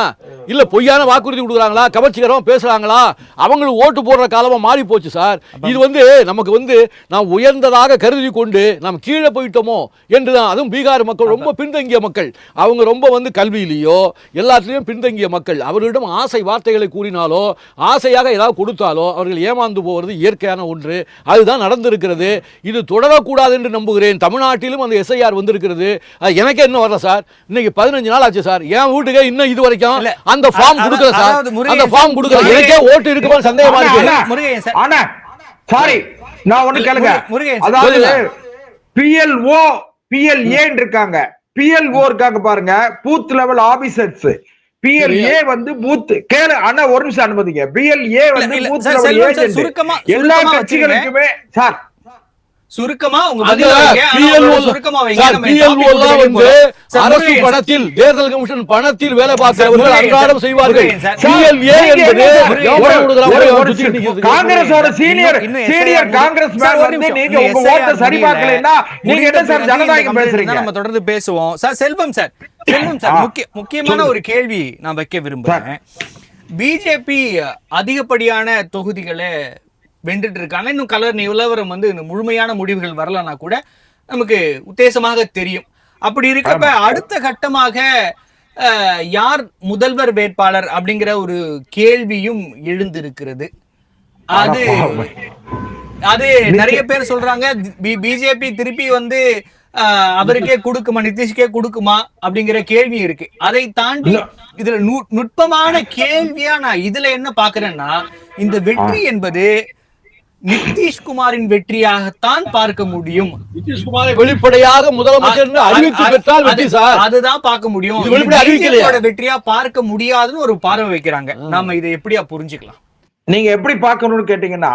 இல்லை பொய்யான வாக்குறுதி கொடுக்குறாங்களா, கவர்ச்சிகரமாக பேசுகிறாங்களா, அவங்களுக்கு ஓட்டு போடுற காலமாக மாறி போச்சு சார். இது வந்து நமக்கு வந்து நாம் உயர்ந்ததாக கருதி கொண்டு நாம் கீழே போயிட்டோமோ என்று தான். அதுவும் பீகார் மக்கள் ரொம்ப பின்தங்கிய மக்கள், அவங்க ரொம்ப வந்து கல்வியிலேயோ எல்லாத்துலேயும் பின்தங்கிய மக்கள். அவர்களிடம் ஆசை வார்த்தைகளை கூறினாலோ, ஆசையாக ஏதாவது கொடுத்தாலோ அவர்கள் ஏமாந்து போவது இயற்கையான ஒன்று. அதுதான் நடந்திருக்கிறது. இது தொடரக்கூடாது என்று நம்புகிறேன். தமிழ்நாட்டிலும் அந்த எஸ்ஐஆர் வந்து இருக்கிறது. எனக்கே இன்னும் வரல சார். இன்னைக்கு 15 நாள் ஆச்சு சார். என் வீட்டுக்கு இன்னும் இது வரைக்கும் அந்த ஃபார்ம் கொடுக்கல சார். அந்த ஃபார்ம் கொடுக்கல. எனக்கே ஓட்டு இருக்குமா சந்தேகமா இருக்கு. முருகன் சார், அண்ணா சாரி, நான் ஒண்ணு கேளுங்க. அதாவது PLO PLA இருக்காங்க, PLO இருக்காங்க பாருங்க, பூத் லெவல் ஆபீசர்ஸ். PLA வந்து பூத் கேளு அண்ணா, ஒரு நிமிஷம் அனுமதிங்க. PLA வந்து பூத் லெவல் ஏஜென்ட். எல்லா கட்சிகளுக்குமே சார் சுருக்கமா உங்க அரசு பணத்தில், தேர்தல் கமிஷன் பணத்தில் வேலை பார்க்கிறவர்கள் அன்றாடம் செய்வார்கள். காங்கிரஸோட சீனியர் காங்கிரஸ் மேன் வந்து நீங்க உங்க ஓட்டை சரி பார்க்கலைன்னா நீங்க என்ன சார் ஜனநாயகம் பேசுறீங்க? நம்ம தொடர்ந்து பேசுவோம் சார். செல்வம் சார், முக்கியமான ஒரு கேள்வி நான் வைக்க விரும்புறேன். பிஜேபி அதிகப்படியான தொகுதிகளை வென்றுட்டு இருக்காங்க. இன்னும் கலர் நிலவரம் வந்து முழுமையான முடிவுகள் வரலன்னா கூட நமக்கு உத்தேசமாக தெரியும். அப்படி இருக்கப்ப அடுத்த கட்டமாக யார் முதல்வர் வேட்பாளர் அப்படிங்கிற ஒரு கேள்வியும் எழுந்திருக்கிறது. அது நிறைய பேர் சொல்றாங்க பிஜேபி திருப்பி வந்து அவருக்கே கொடுக்குமா, நிதிஷ்கே கொடுக்குமா அப்படிங்கிற கேள்வி இருக்கு. அதை தாண்டி இதுல நுட்பமான கேள்வியா நான் இதுல என்ன பாக்குறேன்னா, இந்த வெற்றி என்பது நிதிஷ்குமாரின் வெற்றியாகத்தான் பார்க்க முடியும். நிதிஷ்குமாரை வெளிப்படையாக முதலமைச்சர் அறிவித்து பெற்றால் வெற்றி சார், அதுதான் பார்க்க முடியும். வெற்றியா பார்க்க முடியாதுன்னு ஒரு பார்வை வைக்கிறாங்க. நாம இதை எப்படியா புரிஞ்சுக்கலாம்? நீங்க எப்படி பார்க்கணும்னு கேட்டீங்கன்னா,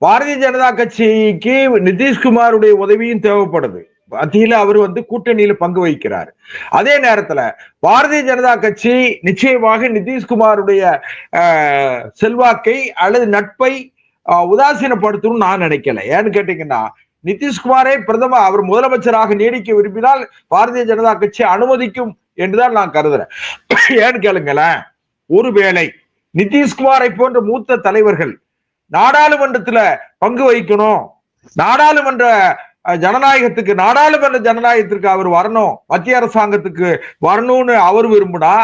பாரதிய ஜனதா கட்சிக்கு நிதிஷ்குமாருடைய உதவியும் தேவைப்படுது. மத்தியில அவர் வந்து கூட்டணியில பங்கு வகிக்கிறார். அதே நேரத்துல பாரதிய ஜனதா கட்சி நிச்சயமாக நிதிஷ்குமாருடைய செல்வாக்கை அல்லது நட்பை உதாசீனப்படுத்தணும் நான் நினைக்கல. ஏன்னு கேட்டீங்கன்னா, நிதிஷ்குமாரை அவர் முதலமைச்சராக நீடிக்க விரும்பினால் பாரதிய ஜனதா கட்சி அனுமதிக்கும் என்றுதான் நான் கருதுறேன். ஏன்னு கேளுங்களேன், ஒருவேளை நிதிஷ்குமாரை போன்ற மூத்த தலைவர்கள் நாடாளுமன்றத்துல பங்கு வகிக்கணும், நாடாளுமன்ற ஜனநாயகத்துக்கு, நாடாளுமன்ற ஜனநாயகத்திற்கு அவர் வரணும், மத்திய அரசாங்கத்துக்கு வரணும்னு அவர் விரும்பினா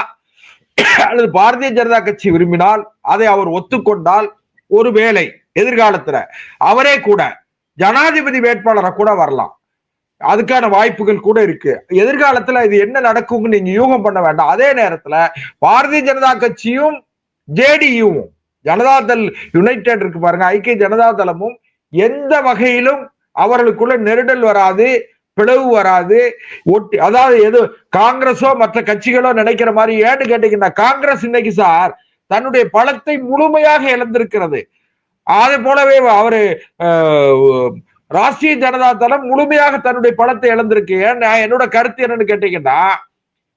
அல்லது பாரதிய ஜனதா கட்சி விரும்பினால், அதை அவர் ஒத்துக்கொண்டால், ஒருவேளை எதிர்காலத்துல அவரே கூட ஜனாதிபதி வேட்பாளரை கூட வரலாம். அதுக்கான வாய்ப்புகள் கூட இருக்கு. எதிர்காலத்துல இது என்ன நடக்கும்னு நீங்க யூகம் பண்ண வேண்டாம். அதே நேரத்துல பாரதிய ஜனதா கட்சியும் ஜேடியுவும், ஜனதாதள் யுனைடெட் இருக்கு பாருங்க, ஐக்கிய ஜனதா தளமும் எந்த வகையிலும் அவர்களுக்குள்ள நெருடல் வராது, பிளவு வராது. அதாவது எது காங்கிரஸோ மற்ற கட்சிகளோ நினைக்கிற மாதிரி. ஏன்னு கேட்டீங்கன்னா, காங்கிரஸ் இன்னைக்கு சார் தன்னுடைய பலத்தை முழுமையாக இழந்திருக்கிறது. அதே போலவே அவரு ராஷ்டிரிய ஜனதா தளம் முழுமையாக தன்னுடைய பலத்தை இழந்திருக்கு. என்னோட கருத்து என்னன்னு கேட்டீங்கன்னா,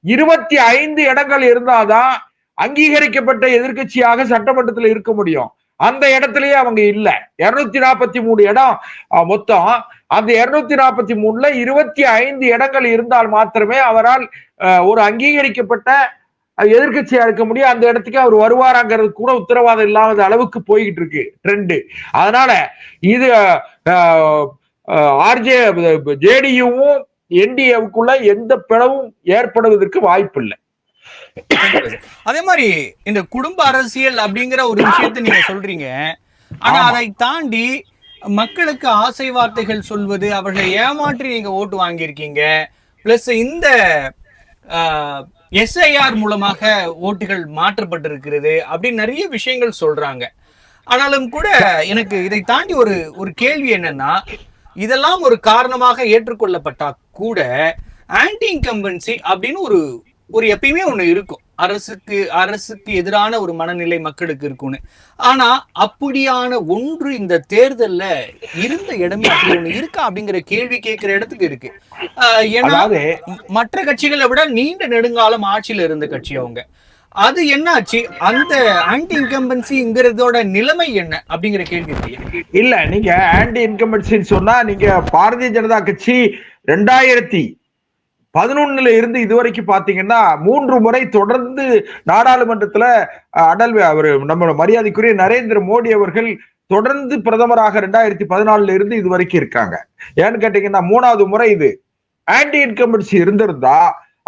25 இடங்கள் இருந்தாதான் அங்கீகரிக்கப்பட்ட எதிர்கட்சியாக சட்டமன்றத்தில் இருக்க முடியும். அந்த இடத்திலேயே அவங்க இல்ல. 243 இடம் மொத்தம். அந்த 243ல 25 இடங்கள் இருந்தால் மாத்திரமே அவரால் ஒரு அங்கீகரிக்கப்பட்ட எதிர்கட்சியா இருக்க முடியும். அந்த இடத்துக்கு அவர் வருவாராங்கிறது கூட உத்தரவாதம் இல்லாத அளவுக்கு போய்கிட்டு இருக்கு ட்ரெண்டு. அதனால இது ஜேடியுவும் என்டிஏவுக்குள்ள எந்த பிளவும் ஏற்படுவதற்கு வாய்ப்பு இல்லை. அதே மாதிரி இந்த குடும்ப அரசியல் அப்படிங்கிற ஒரு விஷயத்தை நீங்க சொல்றீங்க. ஆனா அதை தாண்டி மக்களுக்கு ஆசை வார்த்தைகள் சொல்வது, அவர்களை ஏமாற்றி நீங்க ஓட்டு வாங்கியிருக்கீங்க. பிளஸ் இந்த எஸ்ஐஆர் மூலமாக ஓட்டுகள் மாற்றப்பட்டிருக்கிறது அப்படின்னு நிறைய விஷயங்கள் சொல்றாங்க. ஆனாலும் கூட எனக்கு இதை தாண்டி ஒரு கேள்வி என்னன்னா, இதெல்லாம் ஒரு காரணமாக ஏற்றுக்கொள்ளப்பட்டா கூட ஆன்டி இன்கம்பன்சி அப்படின்னு ஒரு எப்பயுமே ஒண்ணு இருக்கும். அரசுக்கு எதிரான ஒரு மனநிலை மக்களுக்கு இருக்கும்னு. ஆனா அப்படியான ஒன்று இந்த தேர்தல்ல இருந்த இடமே அப்படி ஒண்ணு இருக்கா அப்படிங்கிற கேள்வி கேட்கிற இடத்துக்கு இருக்கு. ஏன்னா மற்ற கட்சிகளை விட நீண்ட நெடுங்காலம் ஆட்சியில இருந்த கட்சி அவங்க. அது என்னாச்சு? அந்த ஆன்டி இன்கம்பன்சிங்கிறதோட நிலைமை என்ன அப்படிங்கிற கேள்வி இருக்கு. இல்ல, நீங்க ஆன்டி இன்கம்பன்சின்னு சொன்னா, நீங்க பாரதிய ஜனதா கட்சி 2011 இருந்து இதுவரைக்கும் பாத்தீங்கன்னா 3 முறை தொடர்ந்து நாடாளுமன்றத்துல அவர் நம்ம மரியாதைக்குரிய நரேந்திர மோடி அவர்கள் தொடர்ந்து பிரதமராக 2014 இருந்து இது வரைக்கும் இருக்காங்க. ஏன்னு கேட்டீங்கன்னா 3வது முறை இது ஆன்டி இன்கம்பன்சி இருந்திருந்தா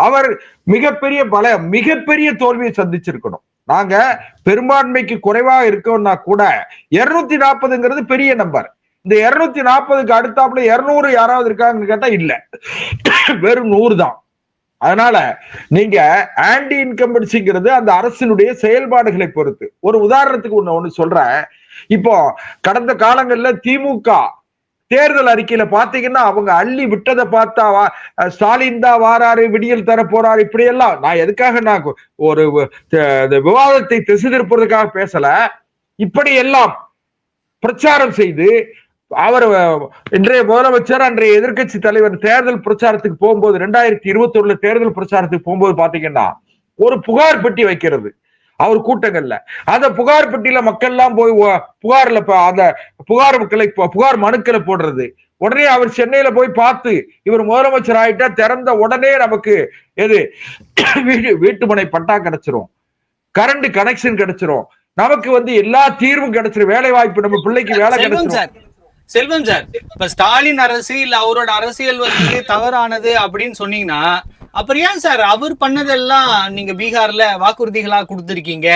அவர் மிகப்பெரிய தோல்வியை சந்திச்சிருக்கணும். நாங்க பெரும்பான்மைக்கு குறைவா இருக்கோம்னா கூட 240ங்கிறது பெரிய நம்பர். இந்த 240க்கு அடுத்தாப்புல 200 யாராவது இருக்காங்கன்னு கேட்டா இல்ல, வெறும் 100 தான். அதனால நீங்க ஆன்டி இன்கம்பன்சிங்கிறது அந்த அரசினுடைய செயல்பாடுகளை பொறுத்து. ஒரு உதாரணத்துக்கு ஒண்ணு சொல்றேன். இப்போ கடந்த காலங்கள்ல திமுக தேர்தல் அறிக்கையில பாத்தீங்கன்னா அவங்க அள்ளி விட்டதை பார்த்தா, ஸ்டாலின் தான் வாராரு, விடியல் தர போறாரு, இப்படி எல்லாம். நான் எதுக்காக நான் ஒரு விவாதத்தை திசை திருப்பதற்காக பேசல. இப்படி எல்லாம் பிரச்சாரம் செய்து அவர் இன்றைய முதலமைச்சர் அன்றைய எதிர்கட்சி தலைவர் தேர்தல் பிரச்சாரத்துக்கு போகும்போது 2021 தேர்தல் பிரச்சாரத்துக்கு போகும்போது பாத்தீங்கன்னா ஒரு புகார் பெட்டி வைக்கிறது அவர் கூட்டங்கள்ல. அந்த புகார் பெட்டியில மக்கள் எல்லாம் போய் அந்த புகார் மனுக்களை போடுறது. உடனே அவர் சென்னையில போய் பார்த்து இவர் முதலமைச்சர் ஆயிட்டா திறந்த உடனே நமக்கு வீட்டுமனை பட்டா கிடைச்சிரும், கரண்ட் கனெக்ஷன் கிடைச்சிரும், நமக்கு எல்லா தீர்வும் கிடைச்சிரும், வேலை வாய்ப்பு, நம்ம பிள்ளைக்கு வேலை கிடைச்சிரும். செல்வம் சார், இப்ப ஸ்டாலின் அரசு இல்ல அவரோட அரசியல் தவறானது அப்படின்னு சொன்னீங்கன்னா, அப்புறம் ஏன் சார் அவர் பண்ணதெல்லாம் நீங்க பீகார்ல வாக்குறுதிகளா கொடுத்திருக்கீங்க?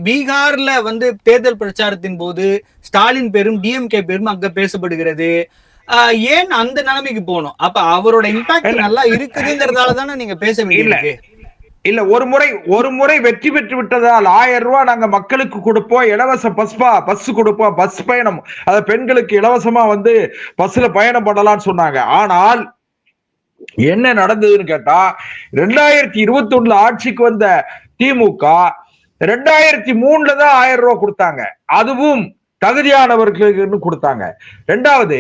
பீகார்ல தேர்தல் பிரச்சாரத்தின் போது ஸ்டாலின் பேரும் டிஎம்கே பேரும் அங்க பேசப்படுகிறது. ஏன் அந்த நிலைமைக்கு போகணும்? அப்ப அவரோட இம்பாக்ட் நல்லா இருக்குதுங்கிறதால தானே நீங்க பேச வேண்டியிருக்கு. இல்ல, ஒரு முறை வெற்றி பெற்று விட்டதால் 1000 ரூபாய் நாங்க மக்களுக்கு கொடுப்போம், இலவச பஸ் கொடுப்போம், பஸ் பயணம், அத பெண்களுக்கு இலவசமா பஸ்ல பயணம் பண்ணலாம்னு சொன்னாங்க. ஆனால் என்ன நடந்ததுன்னு கேட்டா, 2021 ஆட்சிக்கு வந்த திமுக 2003 தான் 1000 ரூபாய் கொடுத்தாங்க. அதுவும் தகுதியானவர்களுக்கு கொடுத்தாங்க. 2வது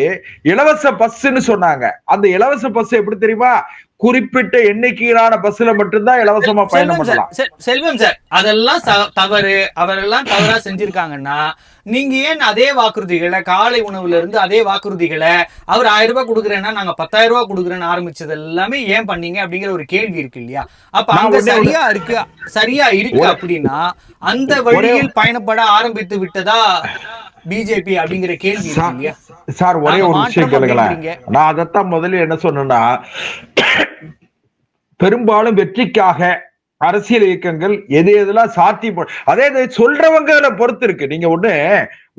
இலவச பஸ்ன்னு சொன்னாங்க. அந்த இலவச பஸ் எப்படி தெரியுமா? குறிப்பிட்ட எண்ணிக்கையிலான பஸ்ல மட்டும்தான் இலவசமா பயணம் பண்ணலாம். செல்வம் சார், அதெல்லாம் தவறு. அவரெல்லாம் தவறா செஞ்சிருக்காங்கன்னா நீங்க ஏன் அதே வாக்குறுதிகளை, காலை உணவுல இருந்து அதே வாக்குறுதிகளை அவர் 1000 ரூபாய் கொடுக்குறேன்னா நாங்க 10,000 ரூபாய் கொடுக்குறேன்னு ஆரம்பிச்சது எல்லாமே ஏன் பண்ணீங்க அப்படிங்கிற ஒரு கேள்வி இருக்கு இல்லையா? அப்ப அங்க சரியா இருக்கு அப்படின்னா அந்த வழியில் பயணப்பட ஆரம்பித்து விட்டதா பிஜேபி அப்படிங்கிற கேள்வி இருக்கு இல்லையா? சார் ஒரே ஒரு விஷயம் கேளுங்களேன். அப்படிங்கிறீங்க. நான் அதைத்தான் முதல்ல என்ன சொன்னேன்னா, பெரும்பாலும் வெற்றிக்காக அரசியல் இயக்கங்கள் எது எதெல்லாம் சாத்தியம், அதே சொல்றவங்களை பொறுத்து இருக்கு. நீங்க ஒண்ணு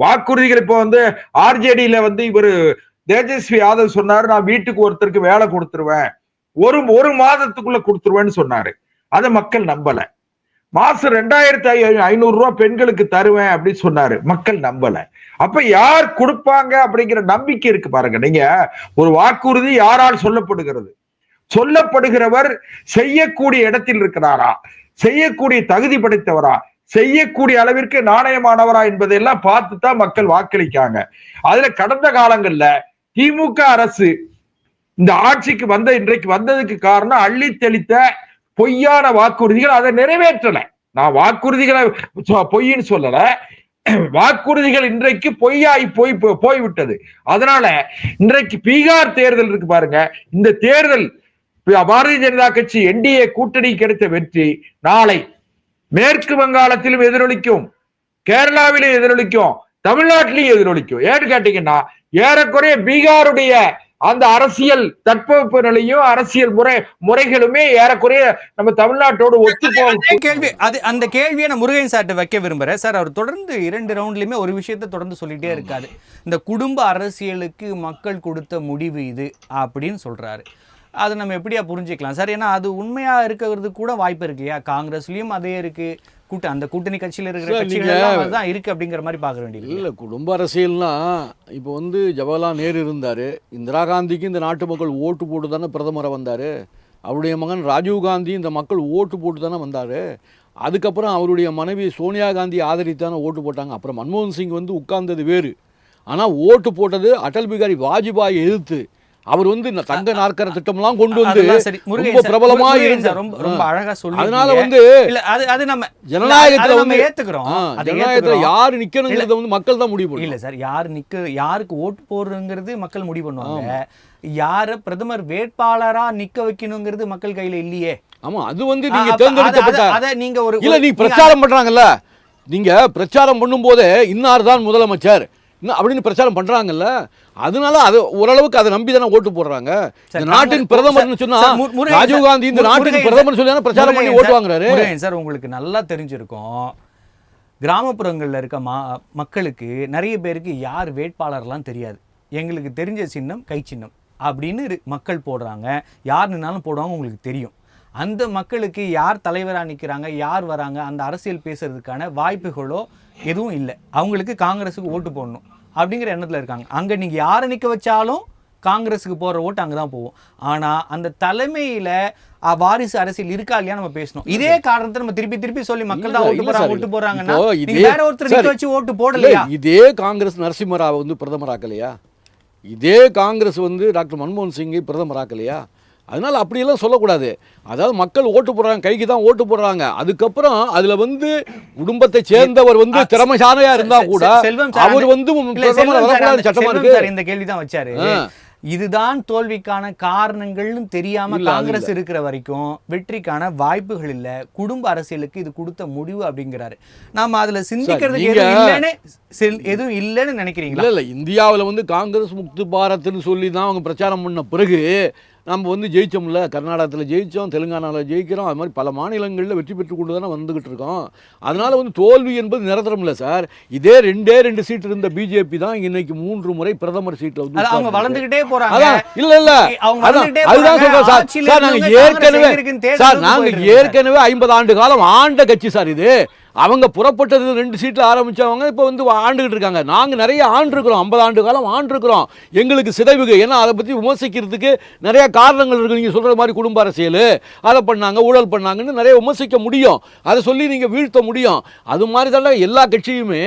வாக்குறுதிகள், இப்போ வந்து ஆர்ஜேடியில வந்து இவரு தேஜஸ்வி யாதவ் சொன்னாரு, நான் வீட்டுக்கு ஒருத்தருக்கு வேலை கொடுத்துருவேன், ஒரு மாதத்துக்குள்ள கொடுத்துருவேன்னு சொன்னாரு. அதை மக்கள் நம்பல. மாசம் 2500 ரூபாய் பெண்களுக்கு தருவேன் அப்படின்னு சொன்னாரு, மக்கள் நம்பல. அப்ப யார் கொடுப்பாங்க அப்படிங்கிற நம்பிக்கை இருக்கு பாருங்க. நீங்க ஒரு வாக்குறுதி யாரால் சொல்லப்படுகிறது, சொல்லப்படுகிறவர் செய்யக்கூடிய இடத்தில் இருக்கிறாரா, செய்யக்கூடிய தகுதி படைத்தவரா, செய்யக்கூடிய அளவிற்கு நாணயமானவரா என்பதையெல்லாம் பார்த்து தான் மக்கள் வாக்களிக்காங்க. அதுல கடந்த காலங்கள்ல திமுக அரசு இந்த ஆட்சிக்கு இன்றைக்கு வந்ததுக்கு காரணம் அள்ளி தெளித்த பொய்யான வாக்குறுதிகள், அதை நிறைவேற்றல. நான் வாக்குறுதிகளை பொய்ன்னு சொல்லல, வாக்குறுதிகள் இன்றைக்கு பொய்யாய் போய்விட்டது. அதனால இன்றைக்கு பீகார் தேர்தல் இருக்கு பாருங்க, இந்த தேர்தல் பாரதிய ஜனதா கட்சி என்டிஏ கூட்டணி கிடைத்த வெற்றி நாளை மேற்கு வங்காளத்திலும் எதிரொலிக்கும், கேரளாவிலும் எதிரொலிக்கும், தமிழ்நாட்டிலையும் எதிரொலிக்கும். ஏன்னு கேட்டீங்கன்னா, ஏறக்குறைய பீகாருடைய அந்த அரசியல் தட்பவெப்ப நிலையும் அரசியல் முறைகளுமே ஏறக்குறைய நம்ம தமிழ்நாட்டோடு ஒத்து போகும். கேள்வி அந்த கேள்வியை நான் முருகன் சார்ட்ட வைக்க விரும்புறேன் சார். அவர் தொடர்ந்து 2 ரவுண்ட்லயுமே ஒரு விஷயத்தை தொடர்ந்து சொல்லிட்டே இருக்காரு. இந்த குடும்ப அரசியலுக்கு மக்கள் கொடுத்த முடிவு இது அப்படின்னு சொல்றாரு. அதை நம்ம எப்படியா புரிஞ்சுக்கலாம் சார்? ஏன்னா அது உண்மையா இருக்கிறது கூட வாய்ப்பு இருக்குயா. காங்கிரஸ்லயும் அதே இருக்கு, அந்த கூட்டணி கட்சியில் இருக்கிற கட்சிகள் தான் இருக்கு அப்படிங்கிற மாதிரி பார்க்க வேண்டியது இல்லை. குடும்ப அரசியல்னா இப்போ வந்து ஜவஹர்லால் நேரு இருந்தார், இந்திரா காந்திக்கு இந்த நாட்டு மக்கள் ஓட்டு போட்டு தானே பிரதமராக வந்தார். அவருடைய மகன் ராஜீவ் காந்தி இந்த மக்கள் ஓட்டு போட்டு தானே வந்தார். அதுக்கப்புறம் அவருடைய மனைவி சோனியா காந்தி ஆதரித்தானே ஓட்டு போட்டாங்க. அப்புறம் மன்மோகன் சிங் வந்து உட்கார்ந்தது வேறு, ஆனால் ஓட்டு போட்டது அடல் பிகாரி வாஜ்பாயை எதிர்த்து. அவர் வந்து தங்க நாற்கர திட்டம்லாம் கொண்டு வந்து ரொம்ப பிரபலமா இருந்தார், ரொம்ப அழகா சொல்லி. அதனால வந்து அது நம்ம ஜனநாயகத்துல வந்து ஏத்துக்கிறோம், ஜனநாயகத்துல யாரு நிக்கணுங்கிறத வந்து மக்கள் தான் முடிவு பண்ணுவாங்க. இல்ல சார், யாருக்கு ஓட்டு போடுறதுங்கிறது மக்கள் முடிவு பண்ணுவாங்க. யார பிரதமர் வேட்பாளரா நிக்க வைக்கணுங்கிறது மக்கள் கையில இல்லையே. ஆமா, அது வந்து நீங்க தேர்ந்தெடுக்கப்பட்ட அத நீங்க ஒரு இல்ல, நீங்க பிரச்சாரம் பண்றாங்கல்ல, நீங்க பிரச்சாரம் பண்ணும் போதே இன்னார் தான் முதலமைச்சர் அப்படின்னு பிரச்சாரம் பண்றாங்கல்ல, அதனால அது ஓரளவுக்கு அதை நம்பி தானே ஓட்டு போடுறாங்க. இந்த நாட்டின் பிரதமர்னு சொன்னா ராஜீவ் காந்தி இந்த நாட்டின் பிரதமர் சொல்லி பிரச்சாரம் பண்ணி ஓட்டு வாங்குறாரு. சார் உங்களுக்கு நல்லா தெரிஞ்சிருக்கும், கிராமப்புறங்கள்ல இருக்க மக்களுக்கு நிறைய பேருக்கு யார் வேட்பாளர்லாம் தெரியாது. எங்களுக்கு தெரிஞ்ச சின்னம் கை சின்னம் அப்படின்னு மக்கள் போடுறாங்க, யார் நின்னாலும் போடுவாங்க, உங்களுக்கு தெரியும். அந்த மக்களுக்கு யார் தலைவராக நிற்கிறாங்க, யார் வராங்க, அந்த அரசியல் பேசுறதுக்கான வாய்ப்புகளோ எதுவும் இல்லை. அவங்களுக்கு காங்கிரஸுக்கு ஓட்டு போடணும் அப்படிங்கிற எண்ணத்தில் இருக்காங்க. அங்கே நீங்கள் யாரை நிற்க வச்சாலும் காங்கிரஸுக்கு போகிற ஓட்டு அங்கே தான் போகும். ஆனால் அந்த தலைமையில் வாரிசு அரசியல் இருக்கா இல்லையா நம்ம பேசணும். இதே காரணத்தை நம்ம திருப்பி சொல்லி மக்கள் தான் ஓட்டு போறாங்கன்னா வேற ஒருத்தர் நிற்க வச்சு ஓட்டு போடலையா? இதே காங்கிரஸ் நரசிம்மராவை வந்து பிரதமராக்கலையா? இதே காங்கிரஸ் வந்து டாக்டர் மன்மோகன் சிங்கை பிரதமராக்கலையா? அதனால் அப்படியெல்லாம் சொல்லக்கூடாது. அதாவது மக்கள் ஓட்டு போடுறாங்க, கைக்கு தான் ஓட்டு போடுறாங்க. அதுக்கப்புறம் அதில் வந்து குடும்பத்தை சேர்ந்தவர் வந்து திறமைசாலையா இருந்தா கூட அவர் வந்து சட்டமா இருக்கு. இந்த கேள்வி தான் வச்சாரு. இதுதான் தோல்விக்கான காரணங்கள்னு தெரியாம காங்கிரஸ் இருக்கிற வரைக்கும் வெற்றிக்கான வாய்ப்புகள் இல்ல, குடும்ப அரசியலுக்கு இது கொடுத்த முடிவு அப்படிங்கிறாரு. நாம அதுல சிந்திக்கிறதுக்கு எதுவும் இல்லைன்னு நினைக்கிறீங்களா? இல்ல, இந்தியாவில் வந்து காங்கிரஸ் முக்து பாரத்னு சொல்லி தான் அவங்க பிரச்சாரம் பண்ண பிறகு நம்ம வந்து ஜெயிச்சோம்ல. கர்நாடகத்தில் ஜெயித்தோம், தெலுங்கானாவில் ஜெயிக்கிறோம், அது மாதிரி பல மாநிலங்களில் வெற்றி பெற்று கொண்டு தானே வந்துகிட்டு இருக்கோம். அதனால் வந்து தோல்வி என்பது நிரந்தரம் இல்லை சார். இதே 2 சீட் இருந்த பிஜேபி தான் இன்னைக்கு 3 முறை பிரதமர் சீட்டில் வந்து அவங்க வளர்ந்துகிட்டே போறாங்க. இல்ல அதுதான் சொல்றேன் சார். நாங்க ஏற்கனவே 50 ஆண்டு காலம் ஆண்ட கட்சி சார் இது. அவங்க புறப்பட்டது 2 சீட்டில் ஆரம்பிச்சவங்க இப்போ வந்து ஆண்டுகிட்டு இருக்காங்க. நாங்கள் நிறைய ஆண்டிருக்கிறோம், 50 ஆண்டு காலம் ஆண்டிருக்கிறோம். எங்களுக்கு சிதைவுகு, ஏன்னா அதை பற்றி விமர்சிக்கிறதுக்கு நிறைய காரணங்கள் இருக்குது. நீங்கள் சொல்கிற மாதிரி குடும்ப அரசியல், அதை பண்ணாங்க, ஊழல் பண்ணாங்கன்னு நிறைய விமர்சிக்க முடியும், அதை சொல்லி நீங்கள் வீழ்த்த முடியும். அது மாதிரி தான் எல்லா கட்சியுமே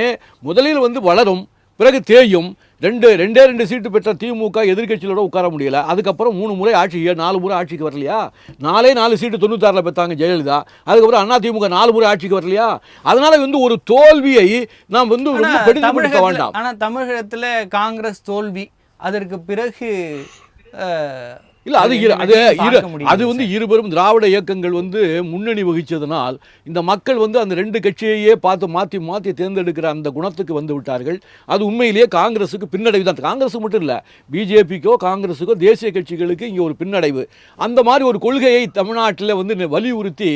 முதலில் வந்து வளரும், பிறகு தேயும். 2 சீட்டு பெற்ற திமுக எதிர்கட்சியோட உட்கார முடியல. அதுக்கப்புறம் 3 முறை ஆட்சி, 4 முறை ஆட்சிக்கு வரலையா? 4 சீட்டு 96 பெற்றாங்க ஜெயலலிதா. அதுக்கப்புறம் அண்ணா திமுக 4 முறை ஆட்சிக்கு வரலையா? அதனால வந்து ஒரு தோல்வியை நாம் வந்து ரொம்ப பெரிதுபடுத்த வேண்டாம். ஆனால் தமிழகத்தில் காங்கிரஸ் தோல்வி, அதற்கு பிறகு இல்ல அது பார்க்க முடியுது அது வந்து இருவரும் திராவிட இயக்கங்கள் வந்து முன்னணி வகிச்சதனால் இந்த மக்கள் வந்து அந்த ரெண்டு கட்சியையே பார்த்து மாற்றி மாற்றி தேர்ந்தெடுக்கிற அந்த குணத்துக்கு வந்து விட்டார்கள். அது உண்மையிலேயே காங்கிரஸுக்கு பின்னடைவு தான். காங்கிரஸுக்கு மட்டும் இல்லை, பிஜேபிக்கோ காங்கிரஸுக்கோ தேசிய கட்சிகளுக்கு இங்கே ஒரு பின்னடைவு. அந்த மாதிரி ஒரு கொள்கையை தமிழ்நாட்டில் வந்து வலியுறுத்தி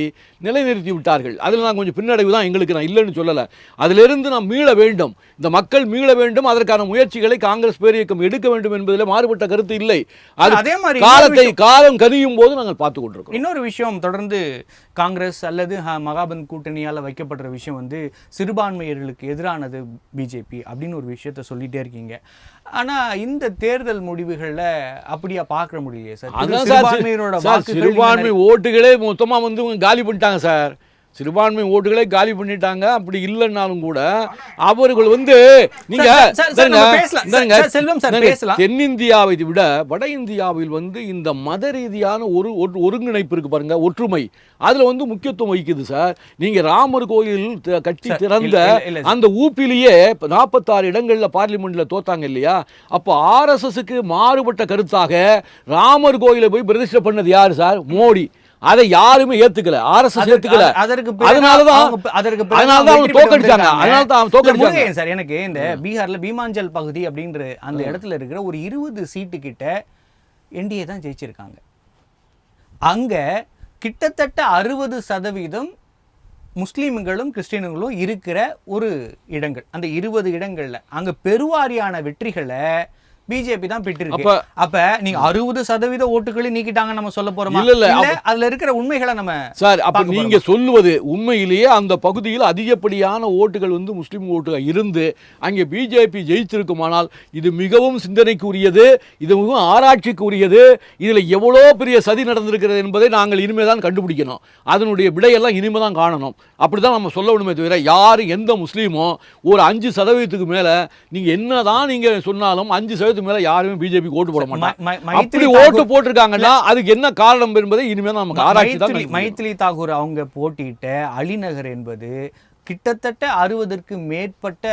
நிலைநிறுத்தி விட்டார்கள். அதில் நான் கொஞ்சம் பின்னடைவு தான் எங்களுக்கு, நான் இல்லைன்னு சொல்லலை. அதிலிருந்து நாம் மீள வேண்டும், இந்த மக்கள் மீள வேண்டும், அதற்கான முயற்சிகளை காங்கிரஸ் பேரியக்கம் எடுக்க வேண்டும் என்பதில் மாறுபட்ட கருத்து இல்லை. அது அதே மாதிரி காலம் கனியும் போது நாங்கள் பார்த்து கொண்டிருக்கோம். இன்னொரு விஷயம், தொடர்ந்து காங்கிரஸ் அல்லது மகாபந்த் கூட்டணியால் வைக்கப்படுற விஷயம் வந்து சிறுபான்மையர்களுக்கு எதிரானது பிஜேபி அப்படின்னு ஒரு விஷயத்த சொல்லிட்டே இருக்கீங்க. ஆனா இந்த தேர்தல் முடிவுகளில் அப்படியா பார்க்க முடியலையே சார்? சிறுபான்மை ஓட்டுகளே மொத்தமா வந்து காலி பண்ணிட்டாங்க சார். சிறுபான்மை ஓட்டுகளை காலி பண்ணிட்டாங்க. அப்படி இல்லைன்னாலும் கூட அவர்கள் வந்து நீங்க தென்னிந்தியாவை விட வட இந்தியாவில் வந்து இந்த மத ரீதியான ஒரு ஒருங்கிணைப்பு இருக்கு பாருங்க, ஒற்றுமை, அதுல வந்து முக்கியத்துவம் வகிக்குது சார். நீங்க ராமர் கோயில் கட்டி திறந்த அந்த ஊப்பிலேயே 46 இடங்கள்ல பார்லிமெண்ட்ல தோத்தாங்க இல்லையா? அப்போ RSSக்கு மாறுபட்ட கருத்தாக ராமர் கோயிலை போய் பிரதிஷ்டை பண்ணது யாரு சார்? மோடி. அதை யாருமே ஏத்துக்கல, RSS ஏத்துக்கல. சார் எனக்கு இந்த பீகார்ல பீமாஞ்சல் பகுதி அப்படின்ற அந்த இடத்துல இருக்கிற ஒரு 20 சீட்டு கிட்ட என்டிஏ தான் ஜெயிச்சிருக்காங்க. அங்க கிட்டத்தட்ட 60% முஸ்லீம்களும் கிறிஸ்டியன்களும் இருக்கிற ஒரு இடங்கள். அந்த 20 இடங்கள்ல அங்க பெருவாரியான வெற்றிகளை பிஜேபி தான் பெற்றிருக்கு. அப்ப நீங்க 60% ஓட்டுகளை நீக்கிட்டாங்க நம்ம சொல்ல போறோமா? இல்ல அதுல இருக்கிற உண்மைகளை நம்ம சார் அப்ப நீங்க சொல்லுவது உண்மையிலேயே அந்த பகுதியில் அதிகப்படியான ஓட்டுகள் வந்து முஸ்லிம் ஓட்டுகள் இருந்து அங்கே பிஜேபி ஜெயிச்சிருக்குமானால் இது மிகவும் சிந்தனைக்குரியது, இது மிகவும் ஆராய்ச்சிக்குரியது. இதுல எவ்வளோ பெரிய சதி நடந்திருக்கிறது என்பதை நாங்கள் இனிமே தான் கண்டுபிடிக்கணும். அதனுடைய விடையெல்லாம் இனிமே தான் காணணும். அப்படிதான் நம்ம சொல்ல வேண்டுமே தவிர யாரு எந்த முஸ்லீமோ ஒரு 5% மேல நீங்க என்னதான் நீங்க சொன்னாலும் 5% மேல யாருமே பிஜேபி ஓட்டு போட மாட்டாங்க. அப்படி ஓட்டு போட்டிருக்காங்கன்னா அதுக்கு என்ன காரணம் என்பதை இனிமேல் நமக்கு ஆராய்ச்சி தான். மைத்திலி தாக்கூர் அவங்க போட்டியிட்ட அலிநகர் என்பது கிட்டத்தட்ட 60க்கு மேற்பட்ட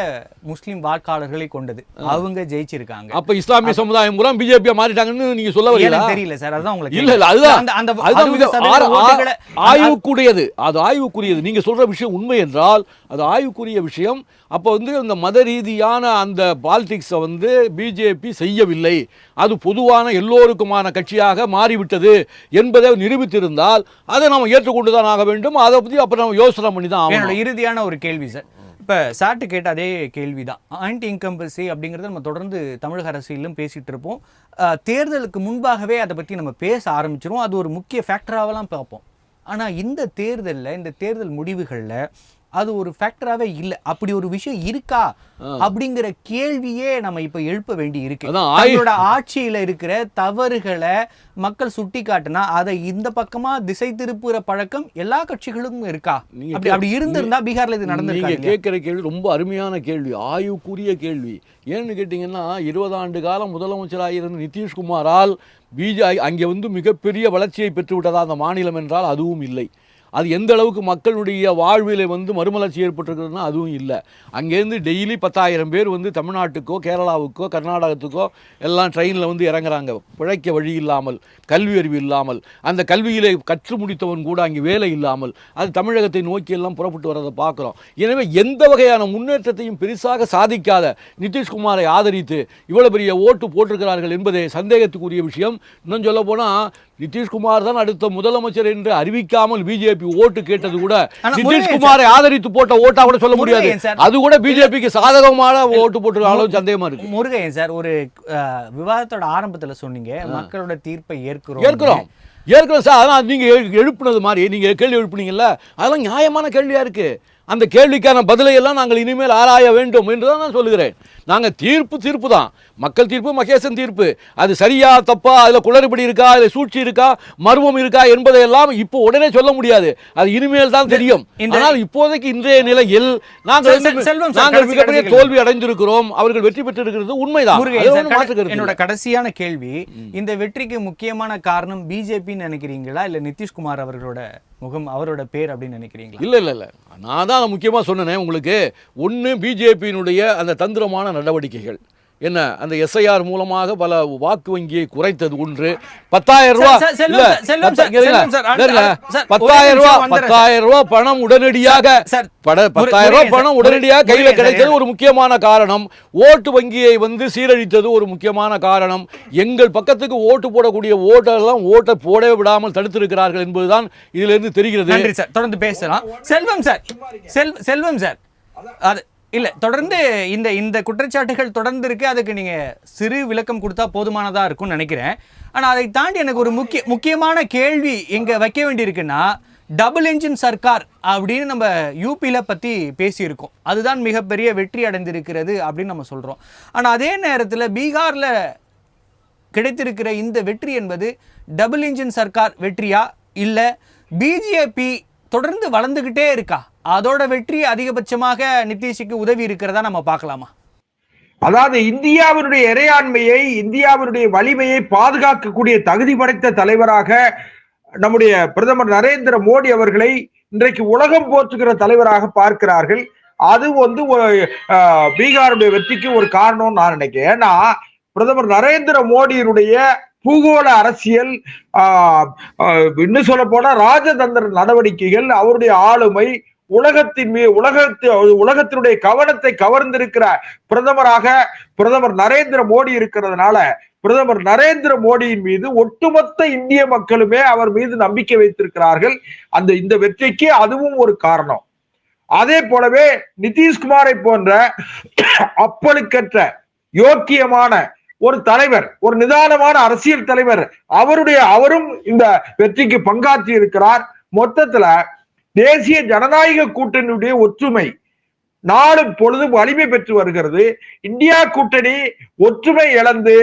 முஸ்லிம் வாக்காளர்களை கொண்டது. அவங்க ஜெயிச்சிருக்காங்க. அப்ப இஸ்லாமிய சமுதாயம் பூரா பிஜேபி மாறிட்டாங்கன்னு நீங்க சொல்ல வரீங்களா? தெரியல சார், அதான் உங்களுக்கு இல்ல அதுதான் ஆய்வுக்குரியது. அது ஆய்வுக்குரியது. நீங்க சொல்ற விஷயம் உண்மை என்றால் அது ஆய்வுக்குரிய விஷயம். அப்போ வந்து இந்த மத ரீதியான அந்த பாலிடிக்ஸை வந்து பிஜேபி செய்யவில்லை, அது பொதுவான எல்லோருக்குமான கட்சியாக மாறிவிட்டது என்பதை நிரூபித்திருந்தால் அதை நம்ம ஏற்றுக்கொண்டுதான் ஆக வேண்டும். அதை பற்றி அப்புறம் நம்ம யோசனை பண்ணி தான் ஆகணும். இறுதியான ஒரு கேள்வி சார், இப்போ சார்ட்டு கேட்ட அதே கேள்வி தான். ஆன்டி இன்கம்பன்சி அப்படிங்கிறத நம்ம தொடர்ந்து தமிழக அரசியலும் பேசிகிட்டு இருப்போம். தேர்தலுக்கு முன்பாகவே அதை பற்றி நம்ம பேச ஆரம்பிச்சிருவோம். அது ஒரு முக்கிய ஃபேக்டராகலாம் பார்ப்போம். ஆனால் இந்த தேர்தலில், இந்த தேர்தல் முடிவுகளில் அது ஒரு ஃபேக்டராகவே இல்லை. அப்படி ஒரு விஷயம் இருக்கா அப்படிங்கிற கேள்வியே நம்ம இப்போ எழுப்ப வேண்டி இருக்கு. அவங்களோட ஆட்சியில் இருக்கிற தவறுகளை மக்கள் சுட்டி காட்டினா அதை இந்த பக்கமா திசை திருப்புற பழக்கம் எல்லா கட்சிகளுக்கும் இருக்கா? அப்படி இருந்திருந்தா பீகார்ல இது நடந்திருக்கு. நீங்க கேட்கிற கேள்வி ரொம்ப அருமையான கேள்வி, ஆய்வுக்குரிய கேள்வி. ஏன்னு கேட்டீங்கன்னா 20 ஆண்டு காலம் முதலமைச்சராக இருந்த நிதிஷ்குமாரால் அங்கே வந்து மிகப்பெரிய வளர்ச்சியை பெற்று விட்டதா அந்த மாநிலம் என்றால் அதுவும் இல்லை. அது எந்த அளவுக்கு மக்களுடைய வாழ்வில் வந்து மறுமலர்ச்சி ஏற்பட்டிருக்குதுன்னா அதுவும் இல்லை. அங்கேருந்து டெய்லி 10,000 பேர் வந்து தமிழ்நாட்டுக்கோ கேரளாவுக்கோ கர்நாடகத்துக்கோ எல்லாம் ட்ரெயினில் வந்து இறங்குறாங்க. பிழைக்க வழி இல்லாமல், கல்வி அறிவு இல்லாமல், அந்த கல்வியிலே கற்று முடித்தவன் கூட அங்கே வேலை இல்லாமல் அது தமிழகத்தை நோக்கி எல்லாம் புறப்பட்டு வரதை பார்க்குறோம். எனவே எந்த வகையான முன்னேற்றத்தையும் பெருசாக சாதிக்காத நிதிஷ்குமாரை ஆதரித்து இவ்வளோ பெரிய ஓட்டு போட்டிருக்கிறார்கள் என்பதே சந்தேகத்துக்குரிய விஷயம். இன்னும் சொல்ல போனால் நிதிஷ்குமார் தான் அடுத்த முதலமைச்சர் என்று அறிவிக்காமல் பிஜேபி ஓட்டு கேட்டது கூட நிதிஷ்குமாரை ஆதரித்து போட்ட ஓட்டா கூட சொல்ல முடியாது. அது கூட பிஜேபிக்கு சாதகமான ஓட்டு போட்டு சந்தேகமா இருக்கு. முருகையன் சார், ஒரு விவாதத்தோட ஆரம்பத்துல சொன்னீங்க மக்களோட தீர்ப்பை ஏற்கிறோம் சார். அதான் நீங்க எழுப்புனது மாதிரி நீங்க கேள்வி எழுப்புனீங்கல்ல, அதெல்லாம் நியாயமான கேள்வியா இருக்கு. அந்த கேள்விக்கான பதிலை எல்லாம் நாங்கள் இனிமேல் ஆராய வேண்டும் என்றுதான் நான் சொல்லுகிறேன். நாங்கள் தீர்ப்பு தான், மக்கள் தீர்ப்பு, மகேசன் தீர்ப்பு, அது சரியா தப்பா, அதில் குளறுபடி இருக்கா, அதில் சூழ்ச்சி இருக்கா, மர்மம் இருக்கா என்பதையெல்லாம் இப்போ உடனே சொல்ல முடியாது. அது இனிமேல் தான் தெரியும். ஆனால் இப்போதைக்கு இன்றைய நிலையில் நாங்கள் மிகப்பெரிய தோல்வி அடைந்திருக்கிறோம். அவர்கள் வெற்றி பெற்றிருக்கிறது உண்மைதான். என்னோட கடைசியான கேள்வி, இந்த வெற்றிக்கு முக்கியமான காரணம் பிஜேபின்னு நினைக்கிறீங்களா இல்ல நிதிஷ்குமார் அவர்களோட முகம், அவரோட பேர் அப்படின்னு நினைக்கிறீங்களா? இல்ல நான் தான் முக்கியமாக சொன்னேன் உங்களுக்கு. ஒன்று பிஜேபியினுடைய அந்த தந்திரமான நடவடிக்கைகள், என்ன அந்த எஸ்ஐஆர் மூலமாக பல வாக்கு வங்கியை குறைத்தது ஒன்று. 10,000 ரூபாய் சார், செல்வம் சார், செல்வம் சார், செல்வம் சார், சார், 10,000 ஒரு ரூபாய் நிமிஷம் 10,000 ரூபாய் பணம் உடனடியாக சார், 10,000 ரூபாய் பணம் உடனடியாக கையில் கிடைத்தது ஒரு முக்கியமான காரணம். ஓட்டு வங்கியை சீரழித்தது ஒரு முக்கியமான காரணம். எங்கள் பக்கத்துக்கு ஓட்டு போடக்கூடிய ஓட்டெல்லாம் ஓட்டை போட விடாமல் தடுத்திருக்கிறார்கள் என்பதுதான் இதிலிருந்து தெரிகிறது. நன்றி சார், தொடர்ந்து பேசலாம். செல்வம் சார், செல்வம் சார், அது இல்ல, தொடர்ந்து இந்த குற்றச்சாட்டுகள் தொடர்ந்து இருக்கு. அதுக்கு நீங்க சிறு விளக்கம் கொடுத்தா போதுமானதா இருக்கும்னு நினைக்கிறேன். ஆனா அதை தாண்டி எனக்கு ஒரு முக்கியமான கேள்வி எங்க வைக்க வேண்டியிருக்குன்னா, டபுள் என்ஜின் சர்க்கார் அப்படின்னு நம்ம யூபியில் பற்றி பேசியிருக்கோம். அதுதான் மிகப்பெரிய வெற்றி அடைந்திருக்கிறது அப்படின்னு நம்ம சொல்கிறோம். ஆனால் அதே நேரத்தில் பீகாரில் கிடைத்திருக்கிற இந்த வெற்றி என்பது டபுள் என்ஜின் சர்க்கார் வெற்றியா, இல்லை பிஜேபி தொடர்ந்து வளர்ந்துக்கிட்டே இருக்கா, அதோட வெற்றி அதிகபட்சமாக நிதிஷுக்கு உதவி இருக்கிறதா நம்ம பார்க்கலாமா? அதாவது இந்தியாவினுடைய இறையாண்மையை, இந்தியாவினுடைய வலிமையை பாதுகாக்கக்கூடிய தகுதி படைத்த தலைவராக நம்முடைய பிரதமர் நரேந்திர மோடி அவர்களை இன்றைக்கு உலகம் போற்றுகிற தலைவராக பார்க்கிறார்கள். அது பீகாருடைய வெற்றிக்கு ஒரு காரணம் நான் நினைக்கிறேன். ஏன்னா பிரதமர் நரேந்திர மோடியினுடைய பூகோள அரசியல், இன்னும் சொல்ல போனா ராஜதந்திர நடவடிக்கைகள், அவருடைய ஆளுமை உலகத்தினுடைய கவனத்தை கவர்ந்திருக்கிற பிரதமர் நரேந்திர மோடி இருக்கிறதுனால பிரதமர் நரேந்திர மோடியின் மீது ஒட்டுமொத்த இந்திய மக்களுமே அவர் மீது நம்பிக்கை வைத்திருக்கிறார்கள். இந்த வெற்றிக்கு அதுவும் ஒரு காரணம். அதே போலவே நிதிஷ்குமாரை போன்ற அப்பழுக்கற்ற யோக்கியமான ஒரு தலைவர், ஒரு நிதானமான அரசியல் தலைவர், அவரும் இந்த வெற்றிக்கு பங்காற்றி இருக்கிறார். மொத்தத்துல தேசிய ஜனநாயக கூட்டணியுடைய ஒற்றுமை நாளும் பொழுதும் வலிமை பெற்று வருகிறது. இந்தியா கூட்டணி ஒற்றுமை இழந்து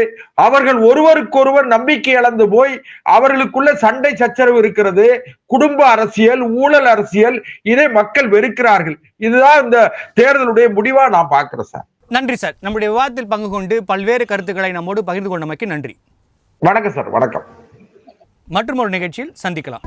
அவர்கள் ஒருவருக்கொருவர் நம்பிக்கை இழந்து போய் அவர்களுக்குள்ள சண்டை சச்சரவு இருக்கிறது. குடும்ப அரசியல், ஊழல் அரசியல், இதை மக்கள் வெறுக்கிறார்கள். இதுதான் இந்த தேர்தலுடைய முடிவா நான் பார்க்கிறேன் சார். நன்றி சார். நம்முடைய விவாதத்தில் பங்கு கொண்டு பல்வேறு கருத்துக்களை நம்மோடு பகிர்ந்து கொண்டமைக்கு நன்றி. வணக்கம் சார். வணக்கம். மற்றும் ஒரு நிகழ்ச்சியில் சந்திக்கலாம்.